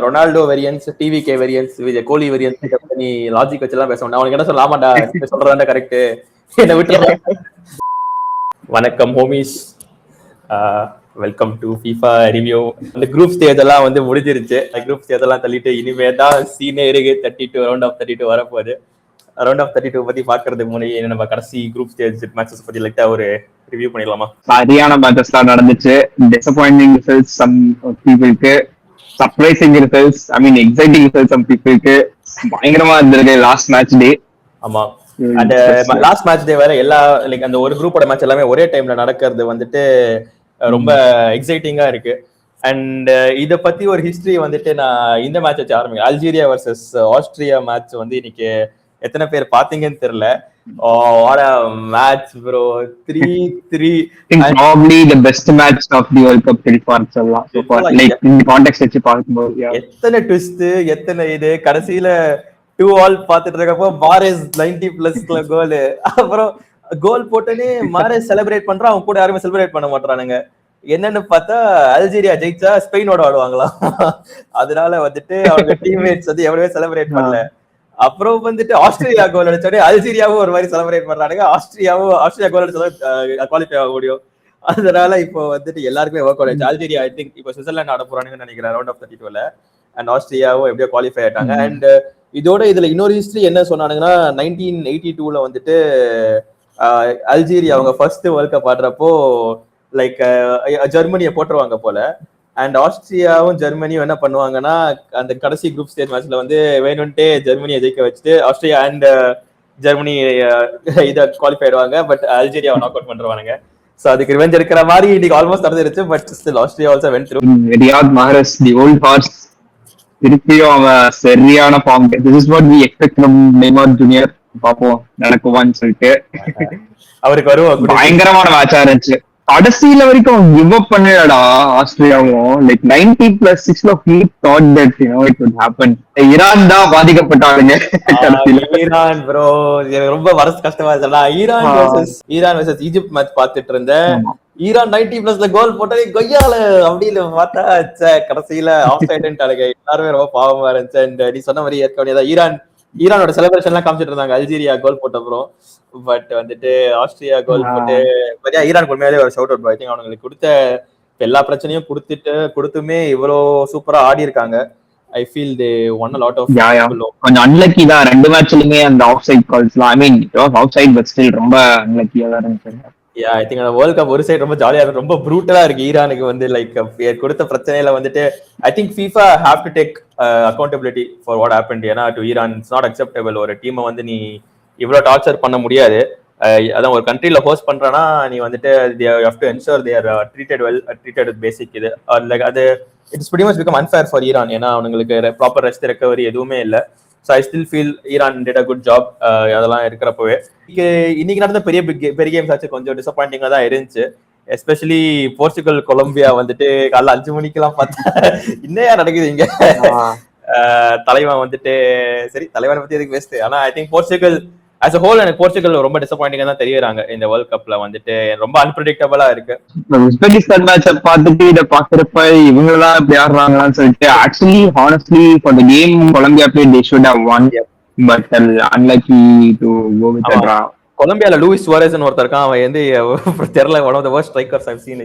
Ronaldo variance, TVK variance, கோலி variance நீ logic வச்சுலாம் பேச வேண்டாம். அவனுக்கு என்ன சொல்ல ஆமாடா சொல்றதா கரெக்ட், என்ன விட்டு. வணக்கம் homies, welcome to FIFA review. இந்த குரூப் ஸ்டேஜ் எல்லாம் வந்து முடிஞ்சிருச்சு. குரூப் ஸ்டேஜ் எல்லாம் தள்ளிட்டு இனிமே தான் சீனே இருக்கு. 32 ரவுண்ட் ஆஃப் 32 வரப்போகுது. ரவுண்ட் ஆஃப் 32 பத்தி பாக்குறதுக்கு முன்னாடி நம்ம கடைசி குரூப் ஸ்டேஜ் மேட்சஸ் பத்தி லைட்டா ஒரு ரிவ்யூ பண்ணிடலாமா? சரியான மேட்சஸ் தான் நடந்துச்சு. டிசப்பாயிண்டிங் ரிசல்ட்ஸ் சம் பீப்புளுக்கு, சர்ப்ரைசிங் ரிசல்ட்ஸ், ஐ மீன் எக்ஸைட்டிங் ரிசல்ட்ஸ் சம் பீப்புளுக்கு. பயங்கரமா இருந்திருக்கு லாஸ்ட் மேட்ச் டே. ஆமா, அந்த லாஸ்ட் மேட்ச் டே வேற எல்லா லைக் அந்த ஒரு குரூப்போட மேட்ச் எல்லாமே ஒரே டைம்ல நடக்கிறது வந்துட்டு ரொம்ப எக்ஸைட்டிங்கா இருக்கு. அண்ட் இத பத்தி ஒரு ஹிஸ்டரி வந்துட்டு நான் இந்த மேட்ச் வச்சு ஆரம்பிக்கிறேன். அல்ஜீரியா வர்சஸ் ஆஸ்திரியா மேட்ச் வந்து இன்னைக்கு எத்தனை பேர் பாத்தீங்கன்னு தெரியல. what a match bro, 3-3. Probably the best match of the World Cup till far சொல்லலாம். So far like in the context வச்சு பாக்கும்போது எத்தனை ட்விஸ்ட், எத்தனை இது. கடைசியில 2-all பாத்துட்டு இருக்கப்போ மாரேஸ் 90+ கோல். அப்புறம் கோல் போட்டனே மாரேஸ் செலிப்ரேட் பண்றான், அவங்க கூட யாருமே செலிப்ரேட் பண்ண மாட்டானுங்க. என்னன்னு பார்த்தா அல்ஜீரியா ஜெயிச்சா ஸ்பெயினோட ஆடுவாங்களாம். அதனால வந்துட்டு அவங்க டீம்மேட்ஸ் வந்து எவ்வளவே செலிப்ரேட் பண்ணல. அப்புறம் வந்துட்டு ஆஸ்திரேலியா கோல் அடிச்சோடனே அல்ஜீரியாவும் ஒரு மாதிரி செலிப்ரேட் பண்றானுங்க. ஆஸ்திரேலியா கோல் அடிச்சா குவாலிஃபை ஆக முடியும். அதனால இப்போ வந்துட்டு எல்லாருக்குமே ஒர்க் அவுட் ஆயிடுச்சு. அல்ஜீரியா ஐ திங்க் இப்போ சுவிட்சர்லாந்து ஆட போறானுங்கன்னு நினைக்கிறேன் ரவுண்ட் ஆஃப் 32ல. அண்ட் ஆஸ்திரேலியாவும் எப்படியோ குவாலிஃபை ஆயிட்டாங்க. அண்ட் இதோட இதுல இன்னொரு ஹிஸ்டரி என்ன சொன்னானுங்கன்னா 1982ல வந்துட்டு அல்ஜீரியா அவங்க ஃபர்ஸ்ட் வேர்ல்ட் கப் ஆடுறப்போ லைக் ஜெர்மனியை போட்டுருவாங்க போல. அண்ட் ஆஸ்திரியாவும் ஜெர்மனியும் என்ன பண்ணுவாங்கன்னா அந்த கடைசி குரூப் ஸ்டேஜ் மேட்ச்ல வந்து வேணும்ட்டே ஜெர்மனியை ஜெயிக்க வச்சுட்டு ஆஸ்திரியா அண்ட் ஜெர்மனி இதை குவாலிஃபை ஆயிடுவாங்க. பட் அல்ஜீரியா நாக் அவுட் பண்றாங்க. சோ அதுக்கு ரிவெஞ்ச் எடுக்கிற மாதிரி இன்னைக்கு ஆல்மோஸ்ட் நடந்துருச்சு. But still Austria also went through. Riyad Mahrez the old horse திருப்பியும் அவன் சரியான form. This is what we expect from Neymar junior. பாப்போம் நடக்குவான்னு சொல்லிட்டு. அவருக்கு வருவோம். பயங்கரமான மேட்சா இருந்துச்சு. கடைசியில வரைக்கும் கிவ் அப் பண்ணலடா ஆஸ்திரேலியாவும். Like 90+6 he thought that you know it would happen. Iran தான் பாதிக்கப்பட்டாங்க கடைசியில. ஈரான் ப்ரோ ரொம்ப வரஸ் கஷ்டமா இருந்துச்சு. ஈரான் வெர்சஸ் ஈஜிப்ட் மேட்ச் பாத்துட்டு இருந்தேன். ஈரான் 90+ல கோல் போட்டது கொய்யால அப்படின்னு பார்த்தா கடைசியில ஆஃப் சைடுன்ட்டாங்க. எல்லாருமே ரொம்ப பாவமா இருந்துச்சு. அண்ட் நீ சொன்ன மாதிரி ஏற்க வேண்டியதான் ஈரானோட செலிப்ரேஷன் எல்லாம் காமிச்சிட்டு இருந்தாங்க அல்ஜீரியா கோல் போட்ட அப்புறம். பட் வந்துட்டு ஆஸ்திரியா கோல் போட்டு ஈரான் உண்மையாலே ஒரு ஷவுட் அவுட். ஐ திங்க் அவங்களுக்கு கொடுத்த எல்லா பிரச்சனையும் கொடுத்துமே இவ்வளோ சூப்பரா ஆடி இருக்காங்க. I feel they won a lot of கொஞ்சம் அன்லக்கி தான் ரெண்டு மேட்ச்லயுமே அந்த ஆஃப் சைட் கால்ஸ்லாம். I mean it was offside but still ரொம்ப அன்லக்கியா தான் இருந்துச்சு. ஐ திங்க் அந்த வேர்ல்ட் கப் ஒரு சைடு ரொம்ப ஜாலியா இருக்கு, ரொம்ப ப்ரூட்டலா இருக்கு. ஈரானுக்கு வந்து லைக் கொடுத்த பிரச்சனையில வந்துட்டு I think FIFA have to take accountability for what happened. ஏன்னா to Iran it's not acceptable. ஒரு டீமை வந்து நீ இவ்வளவு டார்ச்சர் பண்ண முடியாது. அதான் ஒரு கண்ட்ரில ஹோஸ்ட் பண்றனா நீ வந்துட்டு you have to ensure they are treated well, treated with basic இது லைக் அது it's pretty much become unfair for Iran. ஏன்னா அவங்களுக்கு ப்ராப்பர் ரெஸ்ட் ரெக்கவரி எதுவுமே இல்லை. So I still feel Iran did a good job. அதெல்லாம் இருக்கிறப்பவே இன்னைக்கு நடந்த பெரிய கேம்ஸ் ஆச்சு கொஞ்சம் டிசப்பாயிண்டிங்கா தான் இருந்துச்சு. எஸ்பெஷலி போர்ச்சுகல் கொலம்பியா வந்துட்டு காலைல 5 மணிக்கெல்லாம் பார்த்தா இன்னையா நடக்குது இங்க. தலைவன் வந்துட்டு சரி தலைவனை பத்தி எதுக்கு வேஸ்ட். ஆனா I think Portugal as a whole எனக்கு போர்ச்சுகல் ரொம்ப டிசப்பாயிண்டிங்கா தான் தெரியுறாங்க இந்த வேர்ல்ட் கப்ல. வந்துட்டு ரொம்ப அன்பிரடிக்டபிளா இருக்கு. உஸ்பெகிஸ்தான் மேட்சை பார்த்துட்டு இதை பாக்குறப்ப இவங்கெல்லாம் இப்படி ஆடுறாங்களான்னு சொல்லிட்டு actually honestly for the game Colombia play they should have won பட் unlucky to go with the draw. கொலம்பியால லூயிஸ் சுவாரேஸ்னு ஒருத்தர் இருக்கான். அவன் வந்து தெரியல one of the worst strikers I've seen.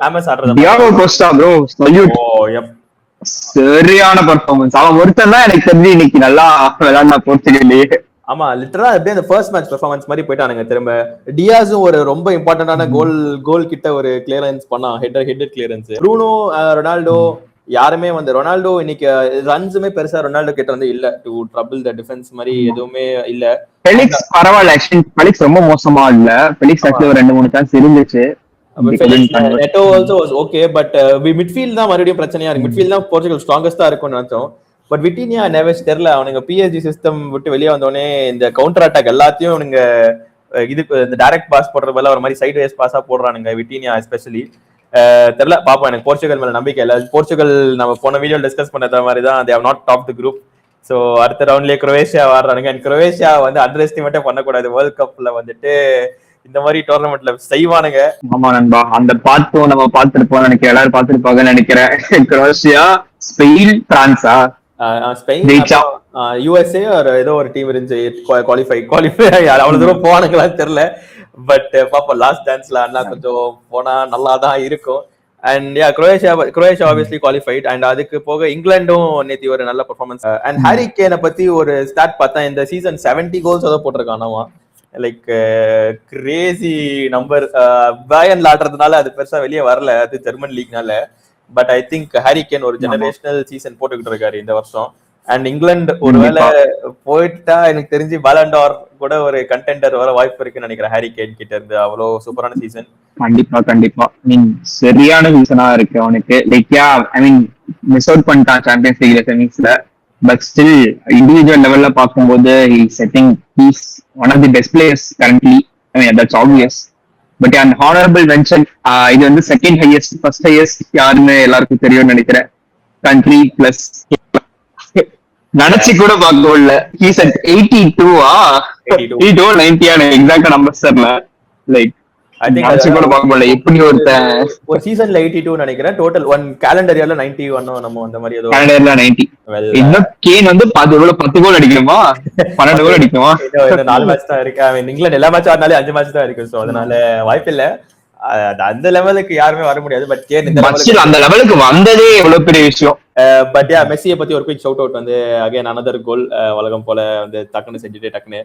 Hummus ஆடுறது டியாகோ கோஸ்டா bro salute. சரியான பெர்ஃபார்மன்ஸ். அவன் ஒருத்தன் தான் எனக்கு தெரிஞ்சு இன்னைக்கு நல்லா விளையாடுனா போர்ச்சுகல்லே. ஆமா லிட்டரலா அப்படியே அந்த ஃபர்ஸ்ட் மேட்ச் பெர்ஃபார்மன்ஸ் மாதிரி போயிட்டானுங்க. திரும்ப டியாஸும் ஒரு ரொம்ப இம்பார்ட்டன்டான கோல் கிட்ட ஒரு கிளியரன்ஸ் பண்ணா, ஹெட் கிளியரன்ஸ். ப்ரூனோ, ரொனால்டோ யாருமே வந்து ரொனால்டோ இன்னைக்கு ரன்ஸுமே பெருசா ரொனால்டோ கிட்ட வந்து இல்ல டு ட்ரபிள் த டிஃபென்ஸ் மாதிரி எதுவுமே இல்ல. ஃபெலிக்ஸ் பரவாயில்ல, ஃபெலிக்ஸ் ரொம்ப மோசமா இல்ல. ஃபெலிக்ஸ் ஆக்சுவலி ஒரு 2-3 சான்ஸ் இருந்துச்சு. Neto also was okay. But midfield தான் மறுபடியும் பிரச்சனையா இருக்கு. மிட்ஃபீல்ட் தான் போர்ச்சுகல் ஸ்ட்ராங்கஸ்டா இருக்கும்னு நினைச்சோம். பட் விட்டினியா நெவஸ் தெரியல. அவனுங்க பிஎஸ்ஜி சிஸ்டம் விட்டு வெளியே வந்தோடனே இந்த கவுண்டர் அட்டாக் எல்லாத்தையும் அவனுங்க இதுக்கு இந்த டைரக்ட் பாஸ் போடுற போல ஒரு மாதிரி சைட் வேஸ் பாஸா போடுறானுங்க விட்டினியா எஸ்பெஷலி. தெரியல பாப்போம். எனக்கு போர்ச்சுகல் மேல நம்பிக்கை இல்லை. போர்ச்சுகல் நம்ம போன வீடியோ டிஸ்கஸ் பண்ணத மாதிரி தான் they have not topped the group. So அடுத்த ரவுண்ட்லயே குரோவேஷியா ஆடுறானுங்க. அண்ட் குரோவேஷியா வந்து அண்டர் எஸ்டிமேட்டே பண்ணக்கூடாது. வேர்ல்ட் கப்ல வந்துட்டு இந்த மாதிரி டோர்னமெண்ட்ல செய்வானுங்க. ஆமா நண்பா, அந்த பார்த்தும் நம்ம பார்த்திருப்போம் நினைக்கிறேன், எல்லாரும் பார்த்திருப்பாங்கன்னு நினைக்கிறேன். குரோஷியா, ஸ்பெயின், பிரான்ஸா ஸ்பெயின், ஜெயிச்சா. யுஎஸ்ஏ ஏதோ ஒரு டீம் இருந்துச்சு குவாலிஃபை அவ்வளவு தூரம் போனாங்களான்னு தெரியல. பட் பாப்போம், லாஸ்ட் டான்ஸ்ல அண்ணா கொஞ்சம் போனா நல்லா தான் இருக்கும். And Croatia obviously qualified. And அதுக்கு போக இங்கிலாண்டும் நேத்தி ஒரு நல்ல பெர்ஃபார்மன்ஸ். அண்ட் ஹாரி கேனை பத்தி ஒரு ஸ்டாட் பார்த்தா, இந்த சீசன் 70 கோல்ஸ் ஏதோ போட்டிருக்கானவா. Like crazy number. பயன்ல ஆடுறதுனால அது பெருசா வெளியே வரல, அது ஜெர்மன் லீக்னால. But I think Harry Kane ஒரு ஜெனரேஷனல் சீசன் போட்டுக்கிட்டு இருக்காரு இந்த வருஷம். அண்ட் இங்கிலாந்து ஒருவேளை போயிட்டா எனக்கு தெரிஞ்சு பாலண்டார் கூட ஒரு கண்டெண்டர் வர வாய்ப்பு இருக்குன்னு நினைக்கிறேன் ஹாரி கேன் கிட்ட இருந்து. அவ்வளவு சூப்பரான சீசன். கண்டிப்பா மீன் சரியான சீசனா இருக்கு அவனுக்கு. Like I mean miss out பண்ணிட்டான் சாம்பியன்ஸ் லீக்ல செமிஸ்ல. பட் ஸ்டில் இண்டிவிஜுவல் லெவல்ல பார்க்கும்போது he's one of the best players currently. I mean that's obvious. But and honourable mention, இது வந்து செகண்ட் ஹையஸ்ட், ஃபர்ஸ்ட் ஹையஸ்ட் யாருன்னு எல்லாருக்கும் தெரியும்னு நினைக்கிறேன். கண்ட்ரி பிளஸ் நினைச்சு கூட பார்க்கல. ஹீஸ் அட் 82-ஆ 82 90 எக்ஸாக்ட்டா நம்பர்ஸ் தெரியல. லைக் நினைச்சு கூட பார்க்க முடியல எப்படி ஒரு சீசன்ல 82 நினைக்கிறேன். டோட்டல் ஒன் கேலண்டர் இயர்ல 91 நம்ம அந்த மாதிரி ஏதோ கேலண்டர்ல 90. இன்னும் கேன் வந்து 10 கோல் அடிக்குமா 12 கோல் அடிக்குமா. 4 மேட்ச் தான் இருக்கு. இங்கிலாந்து எல்லா மேட்ச் ஆடினாலே 5 மேட்ச் தான் இருக்கு. சோ அதனால வாய்ப்பு இல்ல. அந்த லெவலுக்கு யாருமே வர முடியாது. பட் கேன் அந்த லெவலுக்கு வந்ததே எவ்வளவு பெரிய விஷயம். பட் மெஸ்ஸியை பத்தி ஒரு குயிக் ஷவுட் அவுட் வந்து அகைன் அனதர் கோல். வழக்கம் போல வந்து டக்குன்னு செஞ்சுட்டு டக்குன்னு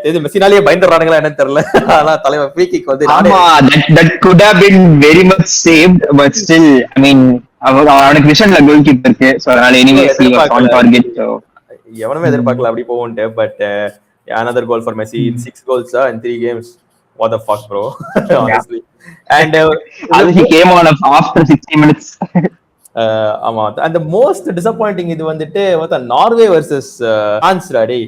தெரிஞ்சு மெஸ்ஸினாலேயே பயந்துடுறானுங்களா என்னன்னு தெரியல. ஆனா தலைவர் ஃப்ரீ கிக் வந்து that could have been very much saved, but still I mean அவனுக்கு விஷன்ல கோல் கீப்பர் இருக்கு. சோ அதனால anyways he was on target. எவனுமே எதிர்பார்க்கல அப்படி போகும்ட்டு. பட் another goal for Messi in 6 goals in 3 games. What the fuck bro. Honestly. And he came on after 60 minutes. ஆமா. அந்த மோஸ்ட் டிசப்பாயிண்டிங் இது வந்துட்டு நார்வே வர்சஸ் பிரான்ஸ் ராடி.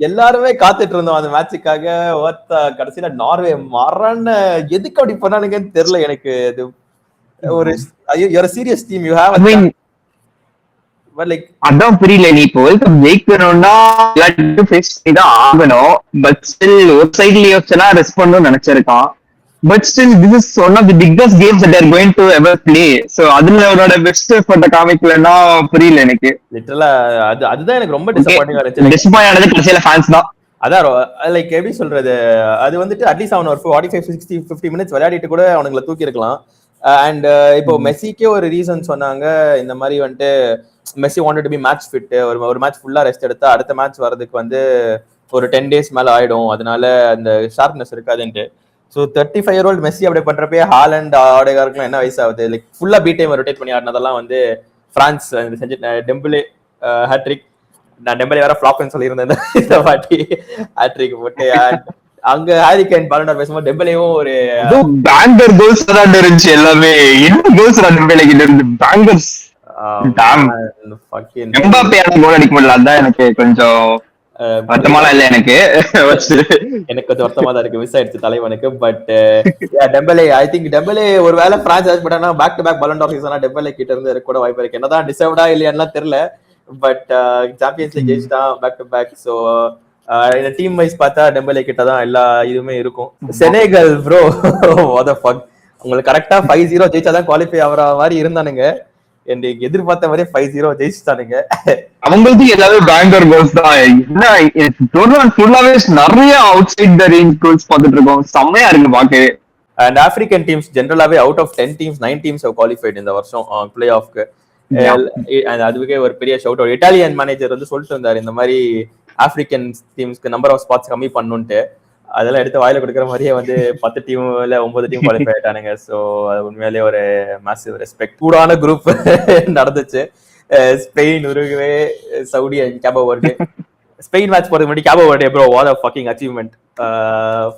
எல்லாருமே காத்துட்டு இருந்தோம் அந்த மேட்சுக்காக. கடைசியில நார்வே மரண எதுக்கு அப்படி பண்ணானுங்கன்னு தெரியல எனக்கு. இது ஒரு சீரியஸ் டீம் யூ ஹேவ். அதான் புரியல. நீ இப்போ ஜெயிக்கணும்னா ஃபேஸ் பண்ணி தான் ஆகணும். பட் ஸ்டில் ஒரு சைட்ல யோசிச்சா respond நினைச்சிருக்கான். But still, this is one of the biggest games that they are going to ever play. So, அதுல அவரோட பெஸ்ட் எஃபர்ட் காமிக்கலன்னா புரியல எனக்கு. லிட்டரலா அதுதான் எனக்கு ரொம்ப டிசப்பாயிண்டிங்கா இருந்துச்சு. டிசப்பாயிண்ட் ஆனது கடைசியில ஃபேன்ஸ் தான். அதான் லைக் எப்படி சொல்றது, அது வந்துட்டு அட்லீஸ்ட் அவன் ஒரு 45 60 50 மினிட்ஸ் விளையாடிட்டு கூட அவனுங்களை தூக்கி இருக்கலாம். அண்ட் இப்போ மெஸ்ஸிக்கே ஒரு ரீசன் சொன்னாங்க. இந்த மாதிரி வந்துட்டு Messi wanted to be match fit. ஒரு மேட்ச் ஃபுல்லா ரெஸ்ட் எடுத்தா அடுத்த மேட்ச் வர்றதுக்கு வந்து ஒரு 10 days மேல ஆயிடும். அதனால அந்த ஷார்ப்னஸ் இருக்காதுன்ட்டு. ஸோ 35-year-old மெஸ்ஸி அப்படி பண்றப்பே ஹாலண்ட் ஆடேகார்க்குலாம் என்ன வயசு ஆகுது. லைக் ஃபுல்லா பி டைம் ரொட்டேட் பண்ணி ஆடினதெல்லாம் வந்து பிரான்ஸ் செஞ்சு டெம்பிளே ஹேட்ரிக். நான் டெம்பிளே வேற ஃபிளாப்னு சொல்லியிருந்தேன் இந்த வாட்டி. ஹேட்ரிக் போட்டு அங்க ஹாரி கேன் பாலண்டர் பேசும்போது டெம்பிளேவும் ஒரு பேங்கர் கோல்ஸ் தான் இருந்துச்சு. எல்லாமே என்ன கோல்ஸ் டெம்பிளே கிட்ட இருந்து பேங்கர்ஸ். எம்பாப்பே கோல் அடிக்க முடியல. அதான் எனக்கு கொஞ்சம் வருத்தமாலாம் இல்ல. எனக்கு கொஞ்சம் வருத்தமா தான் இருக்கு. மிஸ் ஆயிடுச்சு தலைவனுக்கு. பட் டெம்பலே ஐ திங்க் டெம்பலே ஒரு வேளை பிரான்ஸ் ஆச்சு பேக் டு பேக் பலன் ஆஃபீஸ் டெம்பலே கிட்ட இருந்து இருக்க கூட வாய்ப்பு இருக்கு. என்னதான் டிசர்வ்டா இல்லையான்னு தெரியல. பட் சாம்பியன்ஸ் லீக் ஜெயிச்சுட்டான் பேக் டு பேக். ஸோ இந்த டீம் வைஸ் பார்த்தா டெம்பலே கிட்ட தான் எல்லா இதுவுமே இருக்கும். Senegal bro what the fuck. உங்களுக்கு கரெக்டா 5-0 ஜெயிச்சாதான் குவாலிஃபை ஆகிற மாதிரி இருந்தானுங்க. எனக்கு எதிர்பார்த்த மாதிரி 5-0 ஜெயிச்சுட்டானுங்க. அவங்களுக்கு எல்லாமே பேங்கர் கோல்ஸ் தான். என்ன ஃபுல்லாவே நிறைய outside the range goals பார்த்துட்டு இருக்கோம். செம்மையா இருக்கு பாக்கவே. அண்ட் ஆப்பிரிக்கன் டீம்ஸ் ஜெனரலாவே out of 10 teams 9 teams have qualified இந்த வருஷம் பிளே ஆஃப்க்கு. அதுவே ஒரு பெரிய ஷவுட் அவுட். இட்டாலியன் மேனேஜர் வந்து சொல்லிட்டு இருந்தாரு இந்த மாதிரி ஆப்பிரிக்கன் டீம்ஸ்க்கு நம்பர் ஆஃப் ஸ்பாட்ஸ் கம்மி பண்ணுன்ட்டு. அதெல்லாம் எடுத்து வாயில கொடுக்குற மாதிரியே வந்து 10 team இல்ல 9 team குவாலிஃபை ஆயிட்டானுங்க. ஸோ அது உண்மையிலேயே ஒரு மேசிவ் ரெஸ்பெக்ட். கூடான குரூப் நடந்துச்சு. Spain, Uruguay, Saudi and Cabo Verde. Spain match போறதுக்கு முன்னாடி Cabo Verde bro what a fucking achievement.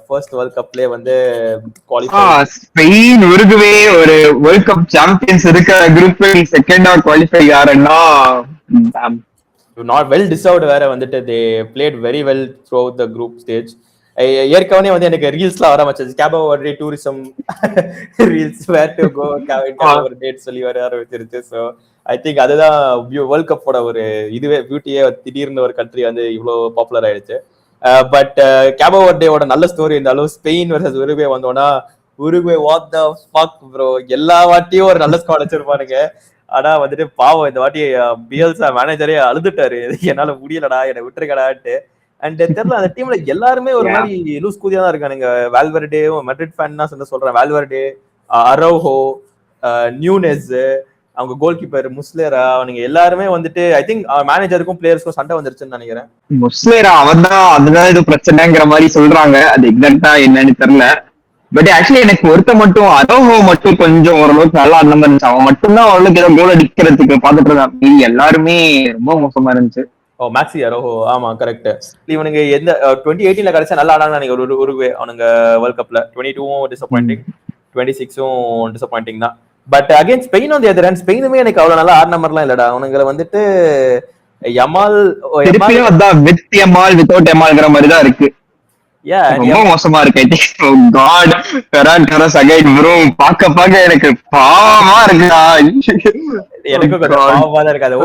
First world கப்லயே வந்து குவாலிஃபை. ஸ்பெயின், உருகுவே ஒரு வேர்ல்ட் கப் சாம்பியன்ஸ் இருக்க குரூப் செகண்டா குவாலிஃபை ஆறனா not well deserved. வேற வந்துட்டு they played very well throughout the group stage. ஏற்கனவே வந்து எனக்கு ரீல்ஸ்லாம் வர ஆரம்பிச்சிச்சு. Cabo Verde tourism reels where to go Cabo Verde சொல்லி வர ஆரம்பிச்சிருச்சு. ஸோ ஐ திங்க் அதுதான் வேர்ல்ட் கப்போட ஒரு இதுவே பியூட்டியே. திடீர்னு ஒரு கண்ட்ரி வந்து இவ்வளோ பாப்புலர் ஆயிடுச்சு. பட் கேபோ வர்டேவோட நல்ல ஸ்டோரி இருந்தாலும் ஸ்பெயின் வர்சஸ் உருகுவே வந்தோம்னா Uruguay what the fuck bro, எல்லா வாட்டியும் ஒரு நல்ல ஸ்குவாட் வச்சிருப்பானுங்க. ஆனா வந்துட்டு பாவம் இந்த வாட்டி பிஎல்சா மேனேஜரே அழுதுட்டாரு, என்னால முடியலடா என்னை விட்டுருக்கடான்ட்டு. அண்ட் தெரியல அந்த டீம்ல எல்லாருமே ஒரு மாதிரி லூஸ் கூதியா தான் இருக்கானுங்க. வால்வர்டே மெட்ரிட் ஃபேன் தான் சொல்றேன், வால்வர்டே, அரௌஹோ, நியூனெஸ், அவங்க கோல் கீப்பர் முஸ்லேரா, அவனுங்க எல்லாருமே வந்துட்டு ஐ திங்க் மேனேஜருக்கும் பிளேயர்ஸ்க்கும் சண்டை வந்துருச்சுன்னு நினைக்கிறேன். முஸ்லேரா அவன் தான் அதுதான் இது பிரச்சனைங்கிற மாதிரி சொல்றாங்க, அது எக்ஸாக்டா என்னன்னு தெரியல. பட் ஆக்சுவலி எனக்கு ஒருத்த மட்டும் அரோஹோ மட்டும் கொஞ்சம் ஓரளவுக்கு நல்லா அந்த மாதிரி இருந்துச்சு. அவன் மட்டும்தான் அவளுக்கு ஏதோ கோல் அடிக்கிறதுக்கு பாத்துட்டு இருந்தான், மீதி எல்லாருமே ரொம்ப மோசமா இருந்துச்சு. ஓ மேக்ஸி அரோஹோ, ஆமா கரெக்ட். இவனுங்க எந்த 2018 கடைசியா நல்லா ஆனாங்க நினைக்கிறேன் உருகுவே. அவனுங்க வேர்ல்ட் கப்ல 22 டிசப்பாயிண்டிங், 26 டிசப்பாயிண்டிங் தான். பட் அகைன் ஸ்பெயின் வந்து எதிரான் ஸ்பெயினுமே எனக்கு அவ்வளவு நல்லா ஆறு நம்பர்லாம் இல்லடா. அவனுங்களை வந்துட்டு யமால் வித் யமால் வித்அவுட் யமால்ங்கிற மாதிரி தான் இருக்கு. ரொம்ப மோசமா இருக்கு. காட் ஃபெரான் டோரஸ் அகைன் ப்ரோ, பாக்க எனக்கு பாவமா இருக்குடா. எனக்கு கொஞ்சம் பாவமா தான் இருக்கு. அது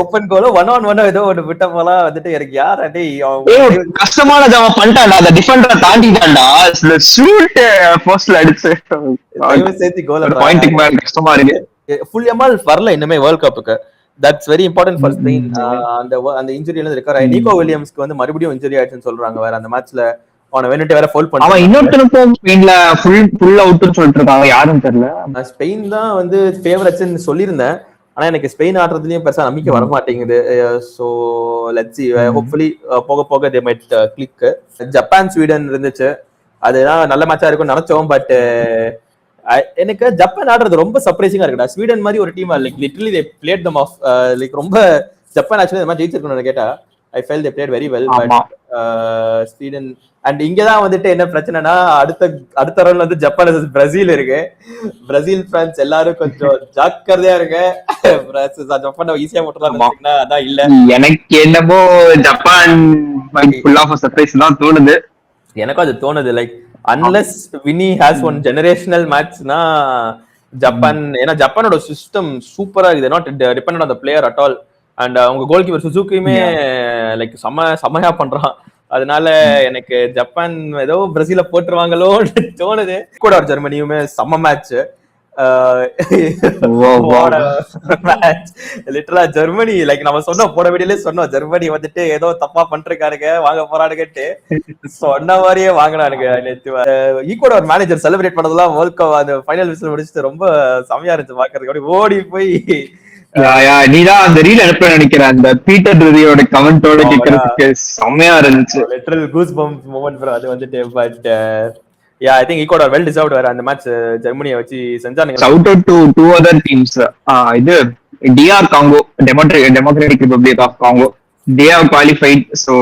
ஓபன் கோல் 1-on-1 ஏதோ ஒன்னு விட்ட போல வந்துட்டு எனக்கு யார் அடே கஷ்டமான ஜாம பண்ணிட்டான்டா, அந்த டிஃபெண்டரை தாண்டிட்டான்டா, ஷூட் போஸ்ட்ல அடிச்சு சேர்த்து கோல் பாயிண்ட்க்கு மேல கஷ்டமா இருக்கு. ஃபுல் யமால் வரல இன்னுமே வேர்ல்ட் கப்புக்கு. That's very important for Spain. அந்த இன்ஜுரியில இருந்து ரெக்கவர் ஆகி நீகோ வில்லியம்ஸ்க்கு வந்து மறுபடியும் இன்ஜுரி ஆயிடுச்சுன்னு சொல்றாங்க. வேற அந்த மேட்ச்ல அவனை வேணுட்டு வேற ஃபவுல் பண்ணான். அவன் இன்னொருத்தனுக்கும் ஸ்பெயின்ல ஃபுல் அவுட்னு சொல்லிட்டு இருக்காங்க, யாரும் தெரியல. ஸ்பெயின் தான் வந்து ஃபேவரட்ஸ்னு சொல்லியிருந்தேன், ஆனா எனக்கு ஸ்பெயின் ஆடுறதுலயும் பெருசா நம்பிக்கை வர மாட்டேங்குது. சோ லெட்ஸ் see, ஹோப்ஃபுல்லி போக போக they might click. Japan Sweden இருந்துச்சு, அதுதான் நல்ல மேட்சா இருக்கும்னு நினைச்சோம். பட் எனக்கு ஜப்பான் ஆடுறது ரொம்ப சர்ப்ரைசிங்கா இருக்குடா. ஸ்வீடன் மாதிரி ஒரு team like literally they played them off, like ரொம்ப ஜப்பான் ஆக்சுவலி இந்த மாதிரி ஜெயிச்சிருக்கணும்னு கேட்டா I feel they played very well. But Sweden and இங்கதான் வந்துட்டு என்ன பிரச்சனைனா அடுத்த ரவுண்ட்ல வந்து ஜப்பான் வர்சஸ் பிரேசில் இருக்கு. பிரேசில் பிரான்ஸ் எல்லாரும் கொஞ்சம் ஜாக்கிரதையா இருக்கு. ஜப்பான் ஈஸியா போட்டுலாம் அதான் இல்ல, எனக்கு என்னமோ ஜப்பான் ஃபுல் ஆஃப் சர்ப்ரைஸ் தான் தோணுது. எனக்கும் அது தோணுது. Like unless Vinny has one generational matchனா ஜப்பான், ஏன்னா ஜப்பானோட சிஸ்டம் சூப்பரா இருக்குது, not dependent on the player at all. And அவங்க கோல் கீப்பர் சுசுகியுமே லைக் செமையா பண்றான். அதனால எனக்கு ஜப்பான் ஏதோ பிரேசில போட்டுருவாங்களோன்னு தோணுது. கூட ஒரு ஜெர்மனியுமே செம்ம மேட்ச். லிட்டரலா ஜெர்மனி லைக் நம்ம சொன்னோம் போட வீடியோல சொன்னோம், ஜெர்மனி வந்துட்டு ஏதோ தப்பா பண்றானுங்க வாங்க போறானுங்கட்டு சொன்ன மாதிரியே வாங்கினானுங்க. நேற்று ஈக்குவடோர் மேனேஜர் செலிப்ரேட் பண்ணதெல்லாம் வேர்ல்ட் கப் அந்த ஃபைனல் விசில் முடிச்சுட்டு ரொம்ப செமையா இருந்துச்சு பாக்குறதுக்கு. அப்படி ஓடி போய் நீதான் அந்த ரீல் அனுப்ப நினைக்கிறேன், அந்த பீட்டர் ரியோட கமெண்டோட கேட்கறதுக்கு செமையா இருந்துச்சு. Literal goose pump moment bro அது வந்துட்டு. But yeah, I think Ecuador well deserved வேற அந்த மேட்ச் ஜெர்மனியை வச்சு செஞ்சாங்க. Shout out to two other teams. இது DR Congo, democratic republic of Congo, they have qualified. So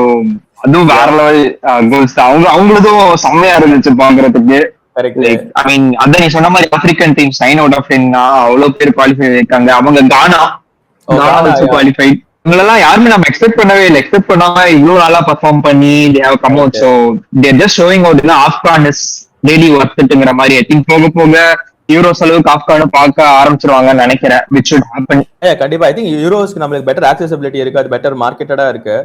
அதுவும் வேற லெவல் கோல்ஸ். அவங்களதும் செம்மையா இருந்துச்சு பாக்குறதுக்கு. ஐ மீன் அதான் நீ சொன்ன மாதிரி ஆப்பிரிக்கன் டீம் 9 out of 10 அவ்வளவு பேர் குவாலிஃபை இருக்காங்க. அவங்க கானா குவாலிஃபைட். இவங்களெல்லாம் யாருமே நம்ம எக்ஸ்பெக்ட் பண்ணவே இல்லை. எக்ஸ்பெக்ட் பண்ணாம இவ்வளவு நல்லா பெர்ஃபார்ம் பண்ணி they have come out. So they are just showing out that Afghan is really worth itங்கிற மாதிரி. ஐ திங்க் போக போக யூரோஸ் அளவுக்கு ஆப்கான பார்க்க ஆரம்பிச்சிருவாங்கன்னு நினைக்கிறேன், which should happen. கண்டிப்பா. ஐ திங்க் யூரோஸ்க்கு நம்மளுக்கு பெட்டர் ஆக்சசிபிலிட்டி இருக்கு, அது பெட்டர் மார்க்கெட்டடா இருக்கு.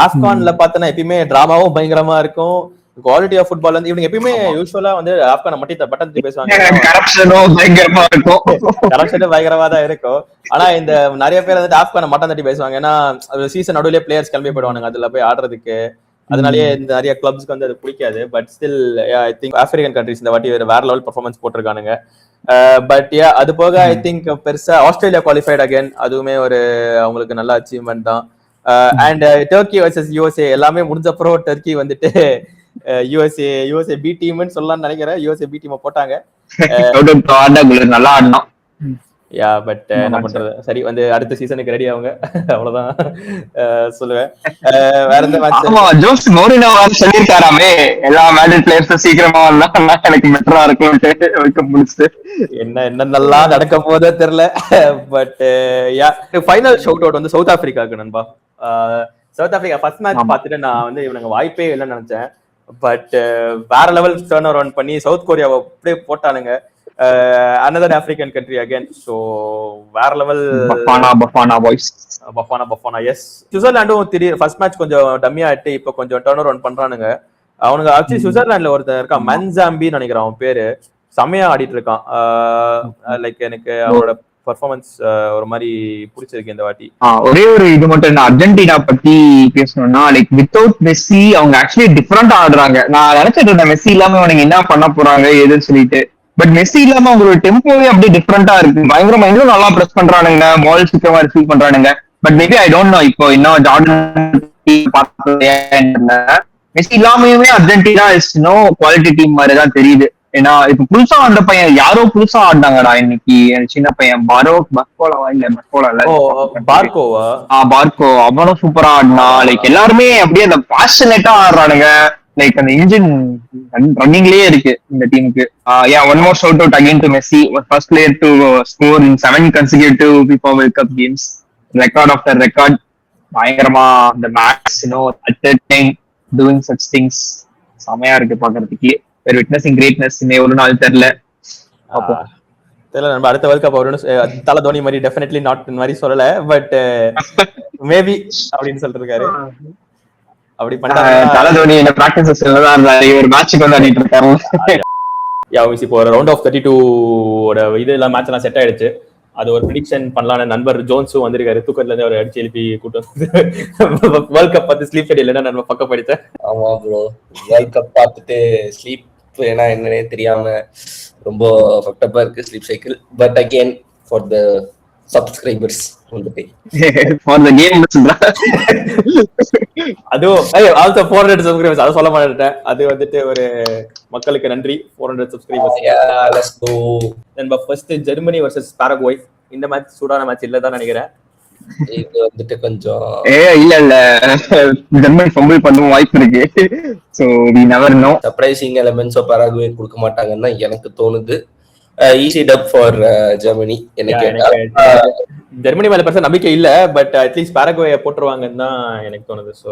ஆப்கான்ல பார்த்தனா எப்பயுமே டிராமாவும் பயங்கரமா இருக்கும். குவாலிட்டி ஆஃப் ஃபுட்பால் வந்து இவங்க எப்பயுமே யூசுவலா வந்து ஆப்கான மட்டும் பட்டன் தட்டி பேசுவாங்க, கரப்ஷனும் பயங்கரமா இருக்கும். கரப்ஷனும் பயங்கரமா தான் இருக்கும். ஆனா இந்த நிறைய பேர் வந்து ஆப்கான மட்டன் தட்டி பேசுவாங்க, ஏன்னா சீசன் நடுவுலயே பிளேயர்ஸ் கிளம்பி போயிடுவாங்க அதுல போய் ஆடுறதுக்கு. அதனாலேயே இந்த நிறைய கிளப்ஸ்க்கு வந்து அது பிடிக்காது. But still I think African countries இந்த வாட்டி வேற லெவல் பெர்ஃபார்மன்ஸ் போட்டிருக்கானுங்க. பட் அது போக ஐ திங்க் பெருசா ஆஸ்திரேலியா குவாலிஃபைட் அகைன், அதுவுமே ஒரு அவங்களுக்கு நல்ல அச்சீவ்மெண்ட் தான். அண்ட் டர்க்கி வர்சஸ் யூஎஸ்ஏ எல்லாமே முடிஞ்சப்பறம் டர்க்கி வந்துட்டு யூஎஸ்ஏ பி டீம்னு சொல்லலாம்னு நினைக்கிறேன். யூஎஸ்ஏ பி டீமை போட்டாங்க. நல்லா ஆடினோம். யா பட் என்ன பண்றது, சரி வந்து அடுத்த சீசனுக்கு ரெடி ஆகுங்க, அவ்வளவுதான் சொல்லுவேன். வேற எந்த மேட்ச் ஜோஸ் மோரினோ சொல்லிருக்காராமே எல்லா மேட்ச் பிளேயர்ஸும் சீக்கிரமா வரலாம், எனக்கு பெட்டரா இருக்கும் முடிச்சுட்டு என்னென்னலாம் நடக்க போதோ தெரியல. But yeah final shout out வந்து சவுத் ஆப்பிரிக்காவுக்கு நண்பா. சவுத் ஆப்பிரிக்கா ஃபர்ஸ்ட் மேட்ச் பார்த்துட்டு நான் வந்து இவனுக்கு வாய்ப்பே இல்லைன்னு நினைச்சேன். பட் வேற லெவல் டர்ன் அரவுண்ட் பண்ணி சவுத் கொரியாவை அப்படியே போட்டானுங்க. another African country again. So வேற லெவல் பஃபானா பாய்ஸ். பஃபானா எஸ். சுவிட்சர்லாண்டும் திடீர் ஃபர்ஸ்ட் மேட்ச் கொஞ்சம் டம்மியா ஆயிட்டு இப்போ கொஞ்சம் டர்ன் அரவுண்ட் பண்றானுங்க. அவனுங்க ஆக்சுவலி சுவிட்சர்லாந்துல ஒருத்தன் இருக்கான் மன்சாம்பின்னு நினைக்கிறேன் அவன் பேரு, செமையா ஆடிட்டு இருக்கான். லைக் எனக்கு அவனோட பெர்ஃபார்மன்ஸ் ஒரு மாதிரி பிடிச்சிருக்கு இந்த வாட்டி. ஒரே ஒரு இது மட்டும் அர்ஜென்டினா பத்தி பேசணும்னா, லைக் வித்தவுட் மெஸ்ஸி அவங்க ஆக்சுவலி டிஃபரெண்டா ஆடுறாங்க. நான் நினைச்சிட்டு இருந்தேன் மெஸ்ஸி இல்லாம அவனுக்கு என்ன பண்ண போறாங்க ஏதுன்னு சொல்லிட்டு. பட் மெஸ்ஸி இல்லாம அவங்களோட டெம்போவே அப்படியே டிஃபரெண்டா இருக்கு. பயங்கரமா இன்னும் நல்லா பிரஸ் பண்றானுங்க, பால் சீக்கிரமா ரிசீவ் பண்றானுங்க. But maybe I don't know இப்போ இன்னும் ஜார்டன் மெஸ்ஸி இல்லாமயுமே Argentina is no quality team மாதிரி தான் தெரியுது. ஏன்னா இப்ப புதுசா வந்த பையன் யாரோ புதுசா ஆடினாங்கடா இன்னைக்கு, சின்ன பையன் பார்க்கோ அவனும் சூப்பரா ஆடினா. லைக் எல்லாருமே அப்படியே அந்த பேஷனேட்டா ஆடுறானுங்க. லைக் அந்த இன்ஜின் ரன்னிங்லயே இருக்கு இந்த டீமுக்கு. One more shout out again to Messi, first player to score in 7 consecutive FIFA World Cup games, record after record. பயங்கரமா அந்த match at the time doing such things செமையா இருக்கு பாக்குறதுக்கு. விட்னஸிங் கிரேட்னஸ் ஒரு நாள் தெரியல நம்ம அடுத்த வேர்ல்ட் கப் வரும்னு தல தோனி மாதிரி டெஃபினெட்லி நாட் மாதிரி சொல்லல, பட் மேபி அப்படின்னு சொல்லிட்டு இருக்காரு. அப்படி பண்ணாங்க தல தோனி என்ன பிராக்டிஸ் ஒரு மேட்சுக்கு வந்து ஆடிட்டு இருக்காரு. இப்போ ரவுண்ட் ஆஃப் 32 ஓட இதெல்லாம் மேட்ச் எல்லாம் செட் ஆயிடுச்சு. அது ஒரு ப்ரெடிக்ஷன் பண்ணலான்னு நண்பர் ஜோன்ஸும் வந்திருக்காரு. தூக்கத்துல இருந்து அவர் அடிச்சு எழுப்பி கூட்டம் வேர்ல்ட் கப் பார்த்து ஸ்லீப் இல்லைன்னா நம்ம பக்கம் படித்தேன். ஆமா ப்ரோ, வேர்ல்ட் கப் பார்த்துட்டு ஸ்லீப் ஏன்னா என்னன்னே தெரியாம ரொம்ப ஃபக்டப்பா இருக்கு sleep cycle. But again for the subscribers வந்துட்டு ஃபார் தி கேம் அதுவும் ஆல்சோ 400 சப்ஸ்கிரைபர்ஸ் அது சொல்ல மாட்டேன். அது வந்துட்டு ஒரு மக்களுக்கு நன்றி 400 சப்ஸ்கிரைபர்ஸ். Let's go. நம்ம ஃபர்ஸ்ட் ஜெர்மனி வெர்சஸ் பாரகுவே. இந்த மேட்ச் சூடான மேட்ச் இல்ல தான் நினைக்கிறேன். இது வந்துட்டு கொஞ்சம் இல்ல ஜெர்மனி ஃபம்பிள் பண்ண வாய்ப்பு இருக்கு. So we never know. Surprising elements of Paraguay கொடுக்க மாட்டாங்கன்னு எனக்கு தோணுது. Easy dub for Germany. Germany மேல பெருசா நம்பிக்கை இல்ல, பட் அட்லீஸ்ட் பாரகுவே போட்டுருவாங்கன்னு தான் எனக்கு தோணுது. So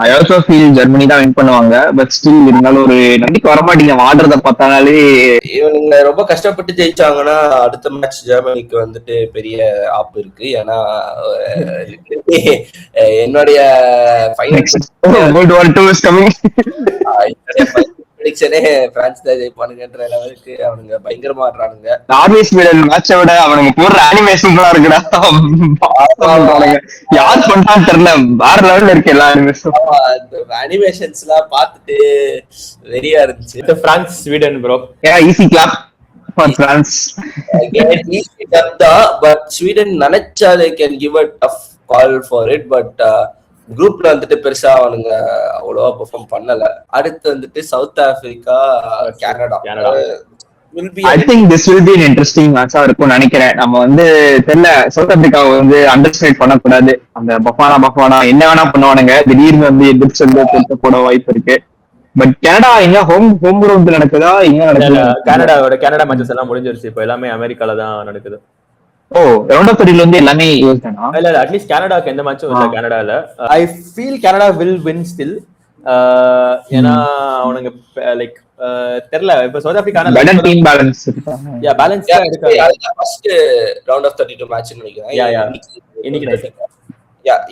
I also feel Germany தான் வின் பண்ணுவாங்க. பட் ஸ்டில் இருந்தாலும் ஒரு நம்பிக்கை வர மாட்டேங்குது ஆடுறத பார்த்தாலே. இவங்க ரொம்ப கஷ்டப்பட்டு ஜெயிச்சாங்கன்னா அடுத்த மேட்ச் ஜெர்மனிக்கு வந்துட்டு பெரிய ஆப் இருக்கு. ஏன்னா என்னுடைய ப்ரெடிக்ஷனே பிரான்ஸ் தான் ஜெயிப்பானுங்கன்ற லெவலுக்கு அவனுங்க பயங்கரமா ஆடுறானுங்க. நார்வே ஸ்வீடன் மேட்சை விட அவனுங்க போடுற அனிமேஷன்லாம் இருக்குடா, யார் பண்றான்னு தெரியல, வேற லெவல்ல இருக்கு எல்லா அனிமேஷன். அனிமேஷன்ஸ் எல்லாம் பார்த்துட்டு வெறியா இருந்துச்சு. France Sweden bro, easy clap for France. Easy dub தான், பட் ஸ்வீடன் நினைச்சா they can give a tough call for it. But குரூப்ல வந்துட்டு பெருசா அவனுங்க அவ்வளவா பெர்ஃபார்ம் பண்ணல. அடுத்து வந்துட்டு South Africa Canada. I think this will be an interesting match-ஆ இருக்கும் நினைக்கிறேன். நம்ம வந்து தெரியல, சவுத் ஆப்பிரிக்காவை வந்து அண்டர்ஸ்டேட் பண்ணக்கூடாது. அந்த பஃபானா என்ன வேணா பண்ணுவானுங்க, திடீர்னு வந்து எதிர்த்து வந்து போட வாய்ப்பு இருக்கு. பட் கனடா எங்க ஹோம் கிரவுண்ட் நடக்குதா, எங்க நடக்குது? கனடா மேட்சஸ் எல்லாம் முடிஞ்சிருச்சு. இப்போ எல்லாமே அமெரிக்கால தான் நடக்குது. ரவுண்ட் ஆஃப் 32 வந்து எல்லாமே யூஸ் தானா? இல்ல அட்லீஸ்ட் கனடாக்கு எந்த மேட்சும் இல்ல கனடால. I feel Canada will win still. ஏன்னா அவனுங்க லைக் தெரியல, இப்ப South Africa better team balance இருக்காங்க. ஃபர்ஸ்ட் ரவுண்ட் ஆஃப் 32 மேட்ச் நினைக்கிறேன்.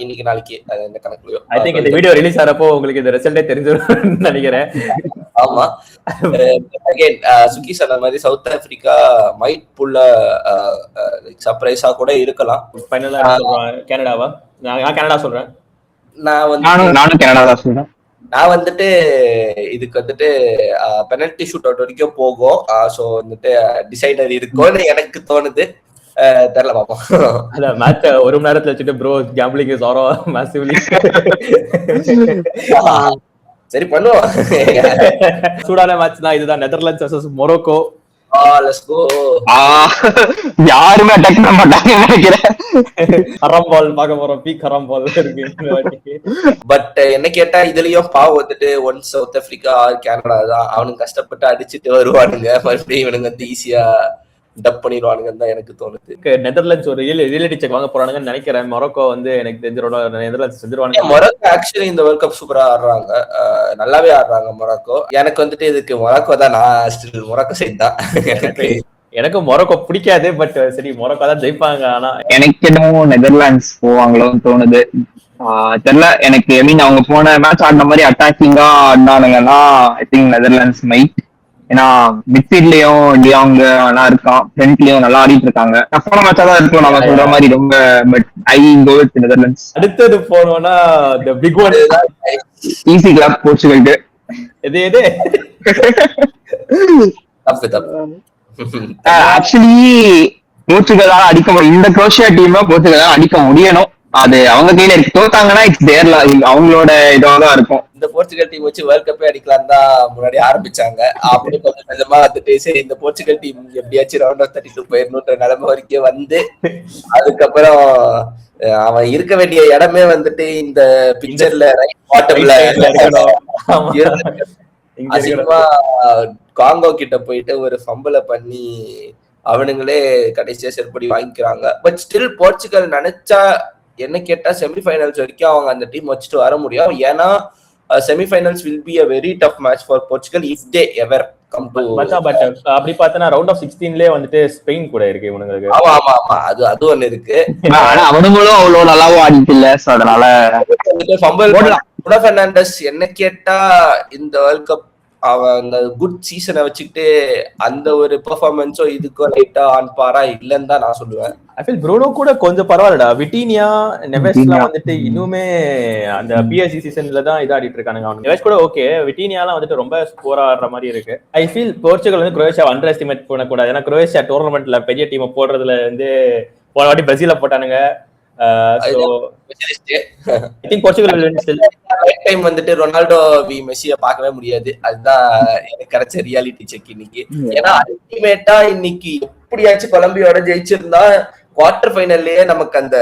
இன்னைக்கு நாளைக்கு அந்த கணக்குலயோ ஐ திங்க் இந்த வீடியோ ரிலீஸ் ஆறப்போ உங்களுக்கு இந்த ரிசல்ட்டே தெரிஞ்சிரும் நினைக்கிறேன். ஆமா. அகைன் சுகி சொன்ன மாதிரி சவுத் ஆப்பிரிக்கா மைட் புல்ல சர்ப்ரைஸா கூட இருக்கலாம். ஃபைனலா கனடாவா? நான் கனடா சொல்றேன். நானும் கனடா தான் சொல்றேன். நான் வந்துட்டு இதுக்கு வந்துட்டு பெனல்டி ஷூட் அவுட் வரைக்கும் போகும். சோ வந்துட்டு டிசைடர் இருக்கும்னு எனக்கு தோணுது. தெரியல பாப்போம். அத மேட்ச் ஒரு மணி நேரத்துல வச்சுட்டு bro gambling is arrow massively. சரி பண்ணுவோம். சூடான மேட்ச் தான் இதுதான். Netherlands versus Morocco. Let's go. யாருமே அட்டாக் பண்ண மாட்டாங்க நினைக்கிறேன். கரம்பால் பார்க்க போறோம். கரம்பால் இருக்கு. பட் என்ன கேட்டா இதுலயும் பாவம் வந்துட்டு one south Africa R Canada தான் அவனுக்கு கஷ்டப்பட்டு அடிச்சுட்டு வருவானுங்க. மறுபடியும் இவனுங்க வந்து ஈஸியா டப் பண்ணிடுவானுங்கன்னு தான் எனக்கு தோணுது. நெதர்லாண்ட்ஸ் ஒரு ரியாலிட்டி செக் வாங்க போறானுங்கன்னு நினைக்கிறேன். மொரோக்கோ வந்து எனக்கு தெரிஞ்ச நெதர்லாண்ட்ஸ் செஞ்சிருவானுங்க. மொரோக்கோ ஆக்சுவலி இந்த வேர்ல்ட் கப் சூப்பரா ஆடுறாங்க, நல்லாவே ஆடுறாங்க மொரோக்கோ. எனக்கு வந்துட்டு இதுக்கு மொரோக்கோ தான், நான் ஸ்டில் மொரோக்கோ சைடு தான். எனக்கு மொரோக்கோ பிடிக்காது, பட் சரி மொரோக்கோ தான் ஜெயிப்பாங்க. ஆனா எனக்கு என்னமோ நெதர்லாண்ட்ஸ் போவாங்களோன்னு தோணுது. தெரியல எனக்கு. ஐ மீன் அவங்க போன மேட்ச் ஆடின மாதிரி அட்டாக்கிங்கா ஆடினானுங்கன்னா ஐ திங்க் நெதர்லாண்ட்ஸ் மைட். ஏன்னா மிட்ஃபீல்ட்லயும் டியாங் நல்லா இருக்கான், ஃப்ரண்ட்லயும் நல்லா ஆடிட்டு இருக்காங்க. டஃப்பான மேட்சா தான் இருக்கும் நம்ம சொல்ற மாதிரி ரொம்ப. But I go with Netherlands. அடுத்தது போனோம்னா the big one, easy clap போர்ச்சுகலுக்கு. எது ஆக்சுவலி போர்ச்சுகலால அடிக்க முடியும். இந்த குரோஷியா டீம் போர்ச்சுகலால அடிக்க முடியணும். அது அவங்க கையில இருக்கு. தோத்தாங்கன்னா இட்ஸ் தேர், அவங்களோட இதாதான் இருக்கும். இந்த போர்ச்சுகல் டீம் வச்சு வேர்ல்ட் கப்பே அடிக்கலாம் தான் முன்னாடி ஆரம்பிச்சாங்க. அப்படி கொஞ்சம் கொஞ்சமா வந்துட்டு சரி இந்த போர்ச்சுகல் டீம் எப்படியாச்சும் ரவுண்ட் ஆஃப் 32 போயிடணுன்ற நிலைமை வரைக்கும் வந்து, அதுக்கப்புறம் அவன் இருக்க வேண்டிய இடமே வந்துட்டு இந்த பிக்சர்ல ரைட் பாட்டம்ல அசிங்கமா காங்கோ கிட்ட போயிட்டு ஒரு ஃபம்பல பண்ணி அவனுங்களே கடைசியா செருப்படி வாங்கிக்கிறாங்க. பட் ஸ்டில் போர்ச்சுகல் நினைச்சா என்ன கேட்டா செமிஃபைனல்ஸ் வரைக்கும் அவங்க அந்த டீம் வச்சுட்டு வர முடியும். ஏன்னா semi-finals will be a very tough match for Portugal if they ever come to. But அப்படி பார்த்தா ரவுண்ட் ஆஃப் 16லயே வந்துட்டு ஸ்பெயின் கூட இருக்கு இவங்களுக்கு. ஆமா ஆமா ஆமா, அது ஒண்ணு இருக்கு. ஆனா அவனுங்களும் அவ்வளவு நல்லாவும் ஆடிட்டு இல்ல. சோ அதனால ஃபம்பல் புரோ பெர்னாண்டஸ் என்ன கேட்டா இந்த வேர்ல்ட் கப் அவன் அந்த குட் சீசனை வச்சுக்கிட்டு அந்த ஒரு பெர்ஃபார்மன்ஸோ இதுக்கோ லைட்டா ஆன் பாரா இல்லன்னு தான் நான் சொல்லுவேன். ஐ ஃபீல் ப்ரூனோ கூட கொஞ்சம் பரவாயில்லடா. விட்டீனியா நெவெஸ்லாம் வந்துட்டு இன்னுமே அந்த பிஎஸ்சி சீசன்ல தான் இது ஆடிட்டு இருக்கானுங்க. அவங்க நெவெஸ் கூட ஓகே, விட்டீனியாலாம் வந்துட்டு ரொம்ப ஸ்கோரா ஆடுற மாதிரி இருக்கு. ஐ ஃபீல் போர்ச்சுகல் வந்து குரோவேஷியா அண்டர் எஸ்டிமேட் பண்ணக்கூடாது. ஏன்னா குரோவேஷியா டோர்னமெண்ட்ல பெரிய டீமை போடுறதுல வந்து போன வாட்டி பிரேசில போட்டானுங்க. வந்துட்டு ரொனால்டோ வி மெஸ்ஸியை பார்க்கவே முடியாது. அதுதான் எனக்கு கிடைச்ச ரியாலிட்டி செக் இன்னைக்கு. ஏன்னா அல்டிமேட்டா இன்னைக்கு எப்படியாச்சும் கொலம்பியோட ஜெயிச்சிருந்தா குவார்டர் ஃபைனல்லயே நமக்கு அந்த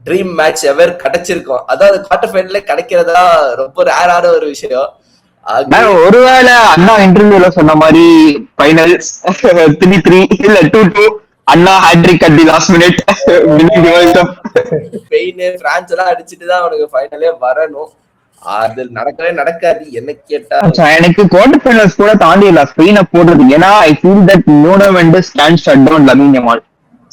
ட்ரீம் மேட்ச் எவர் கிடைச்சிருக்கும். அதாவது குவார்டர் ஃபைனல்ல கிடைக்கிறதா ரொம்ப ரேரான ஒரு விஷயம். ஒருவேளை அண்ணா இன்டர்வியூல சொன்ன மாதிரி ஃபைனல் 3-3 இல்ல 2-2 அண்ணா hat trick at the last minute Spain France எல்லாம் அடிச்சிட்டு தான் அவனுக்கு ஃபைனலே வரணும். அது நடக்காது என்ன கேட்டா. எனக்கு குவார்டர் ஃபைனல்ஸ் கூட தாண்டி இல்ல ஸ்பெயினை போடுறது. ஏன்னா I feel that Nuno Mendes can shut down Lamine Yamal.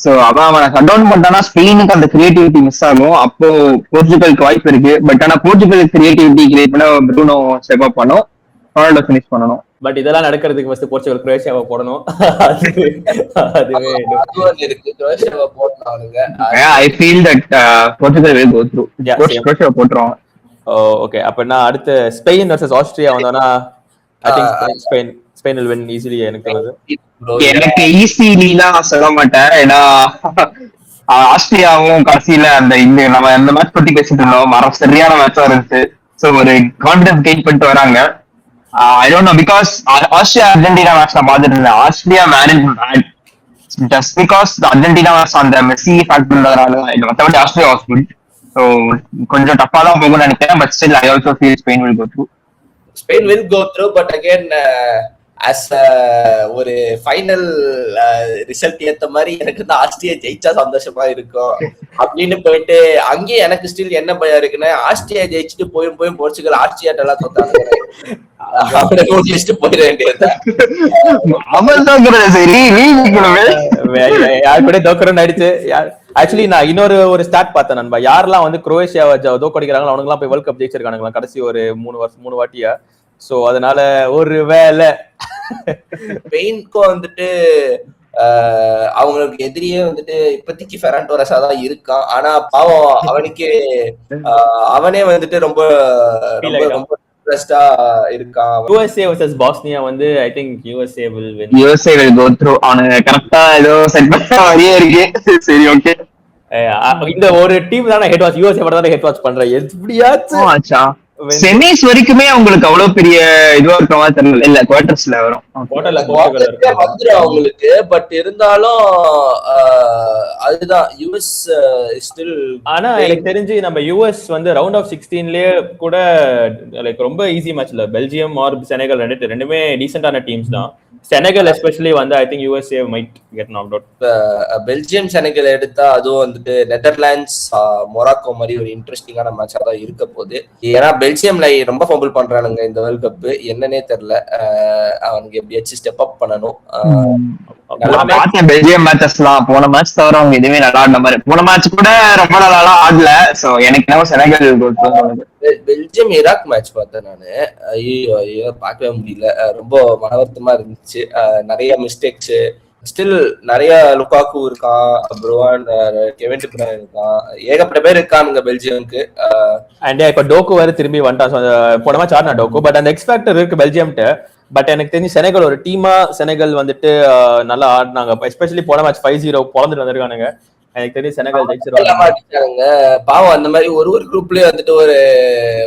So அவனை ஷட் டவுன் பண்ணானா ஸ்பெயினுக்கு அந்த கிரியேட்டிவிட்டி மிஸ் ஆகும். அப்போ போர்ச்சுகலுக்கு வாய்ப்பு இருக்கு. பட் ஆனா போர்ச்சுகலுக்கு கிரியேட்டிவிட்டி கிரியேட் பண்ண ப்ரூனோ ஸ்டெப் அப் பண்ணணும், ரொனால்டோ ஃபினிஷ் பண்ணணும். பட் இதெல்லாம் நடக்கிறதுக்கு ஃபர்ஸ்ட் போர்ச்சுகல் குரோவேஷியாவை போடணும். அதுவே இருக்கு, குரோவேஷியாவை போடுறாங்க. ஐ feel that Portugal will go through. Croatia போடுறாங்க. ஓகே, அப்பனா அடுத்து ஸ்பெயின் vs ஆஸ்திரியா வந்தோம்னா I think Spain will win easily. எனக்கு ஈஸிலாம் சொல்ல மாட்டேன். ஏன்னா ஆஸ்திரியாவும் கடைசியில அந்த நம்ம இந்த மேட்ச் பத்தி பேசிட்டு இருந்தோம், சரியான மேட்சா இருந்துச்சு. சோ ஒரு கான்பிடன்ஸ் கெயின் பண்ணிட்டு வராங்க. I don't know because Austria Argentina match நான் பார்த்துட்டு இருந்தேன். Austria managed bad just because the Argentina was on the Messi factor இருந்ததுனால. மற்றபடி Austria was good. So கொஞ்சம் டஃப்பா தான் போகும்னு நினைக்கிறேன். But still I also feel Spain will go through. Spain will go through, but again as ஒரு final result ஏத்த மாதிரி எனக்கு வந்து ஆஸ்திரியா ஜெயிச்சா சந்தோஷமா இருக்கும் அப்படின்னு போயிட்டு அங்கேயே எனக்கு ஸ்டில் என்ன பயம் இருக்குன்னா, ஆஸ்திரியா ஜெயிச்சுட்டு போயும் போர்ச்சுகல் ஆஸ்திரியாட்ட எல்லாம் தோத்தாங்க போயிட வேண்டியது. ஆக்சுவலி நான் இன்னொரு ஸ்டாட் பார்த்தேன் நண்பா. யாரெல்லாம் வந்து குரோவேஷியாவை தோக்கடிக்கிறாங்களோ அவனுக்கு எல்லாம் போய் வேர்ல்ட் கப் ஜெயிச்சிருக்கானுங்களா கடைசி ஒரு 3 வாட்டியா. சோ அதனால ஒரு வேலை ஸ்பெயினுக்கும் வந்துட்டு அவங்களுக்கு எதிரியே வந்துட்டு இப்போதைக்கு ஃபெரான் டோரஸா தான் இருக்கான். ஆனா பாவம் அவனுக்கு அவனே வந்துட்டு ரொம்ப ரொம்ப இன்ட்ரெஸ்டா இருக்கான். USA vs பாஸ்னியா வந்து I think USA will win. USA will go through. அவனுங்க கரெக்ட்டா ஏதோ செட் பண்ண மாதிரியே இருக்கு. சரி ஓகே, இந்த ஒரு டீம் தான் ஹெட் வாட்ச் USA மட்டும் தான் ஹெட் வாட்ச் பண்றேன். எப்படியாச்சும் ஆச்சா செமிஸ் வரைக்குமே அவங்களுக்கு அவ்வளவு பெரிய இதுவா இருக்க மாதிரி தெரியல. இல்ல குவார்டர்ஸ்ல வரும் வந்துடும் அவங்களுக்கு. பட் இருந்தாலும் அதுதான் யூஎஸ் ஸ்டில். ஆனா எனக்கு தெரிஞ்சு நம்ம யூஎஸ் வந்து ரவுண்ட் ஆஃப் 16லயே கூட லைக் ரொம்ப ஈஸி மேட்ச்ல பெல்ஜியம் ஆர் செனகல் ரெண்டுமே டீசென்டான டீம்ஸ் தான். செனகல் எஸ்பெஷலி வந்து I think USA might get knocked out. Belgium Senegal எடுத்தா அதுவும் வந்துட்டு நெதர்லாண்ட்ஸ் மொராக்கோ மாதிரி ஒரு இன்ட்ரெஸ்டிங்கான மேட்சா தான் இருக்க போகுது. ஏன்னா பெல்ஜியம்ல ரொம்ப ஃபம்பிள் பண்றானுங்க இந்த வேர்ல்ட் கப், என்னன்னே தெரியல. அவனுக்கு எப்படியாச்சும் ஸ்டெப் அப் பண்ணணும். பெல்ஜியம் மேட்சஸ்லாம் போன மேட்ச் தவிர அவங்க எதுவுமே நல்லா ஆடின மாதிரி, போன மேட்ச் கூட ரொம்ப நல்லா ஆடல. சோ எனக்கு என்ன செனகல் பெல்ஜியம் ஈராக் மேட்ச் பார்த்தேன் நானு. ஐயோ பார்க்கவே முடியல, ரொம்ப மனவருத்தமா இருந்துச்சு. நிறைய மிஸ்டேக்ஸ், ஸ்டில் நிறைய லுகாக்கு இருக்கான், ப்ரோவான் கெவின் டி ப்ரூய்னே இருக்கான், ஏகப்பட்ட பேர் இருக்கானுங்க பெல்ஜியம்க்கு. அண்ட் இப்ப டோக்கு வேற திரும்பி வந்துட்டான். போன மேட்ச் ஆடினா டோக்கு, பட் அந்த எக்ஸ் ஃபேக்டர் இருக்கு பெல்ஜியம்ட்டு. பட் எனக்கு தெரிஞ்சு செனகல் ஒரு டீமா செனகல் வந்துட்டு நல்லா ஆடினாங்க. எஸ்பெஷலி போன மேட்ச் 5-0 பொழந்துட்டு வந்திருக்கானுங்க. எனக்கு தெரிஞ்சு செனகல் ஜெயிச்சிருவாங்க. பாவம் அந்த மாதிரி ஒரு குரூப்லயே வந்துட்டு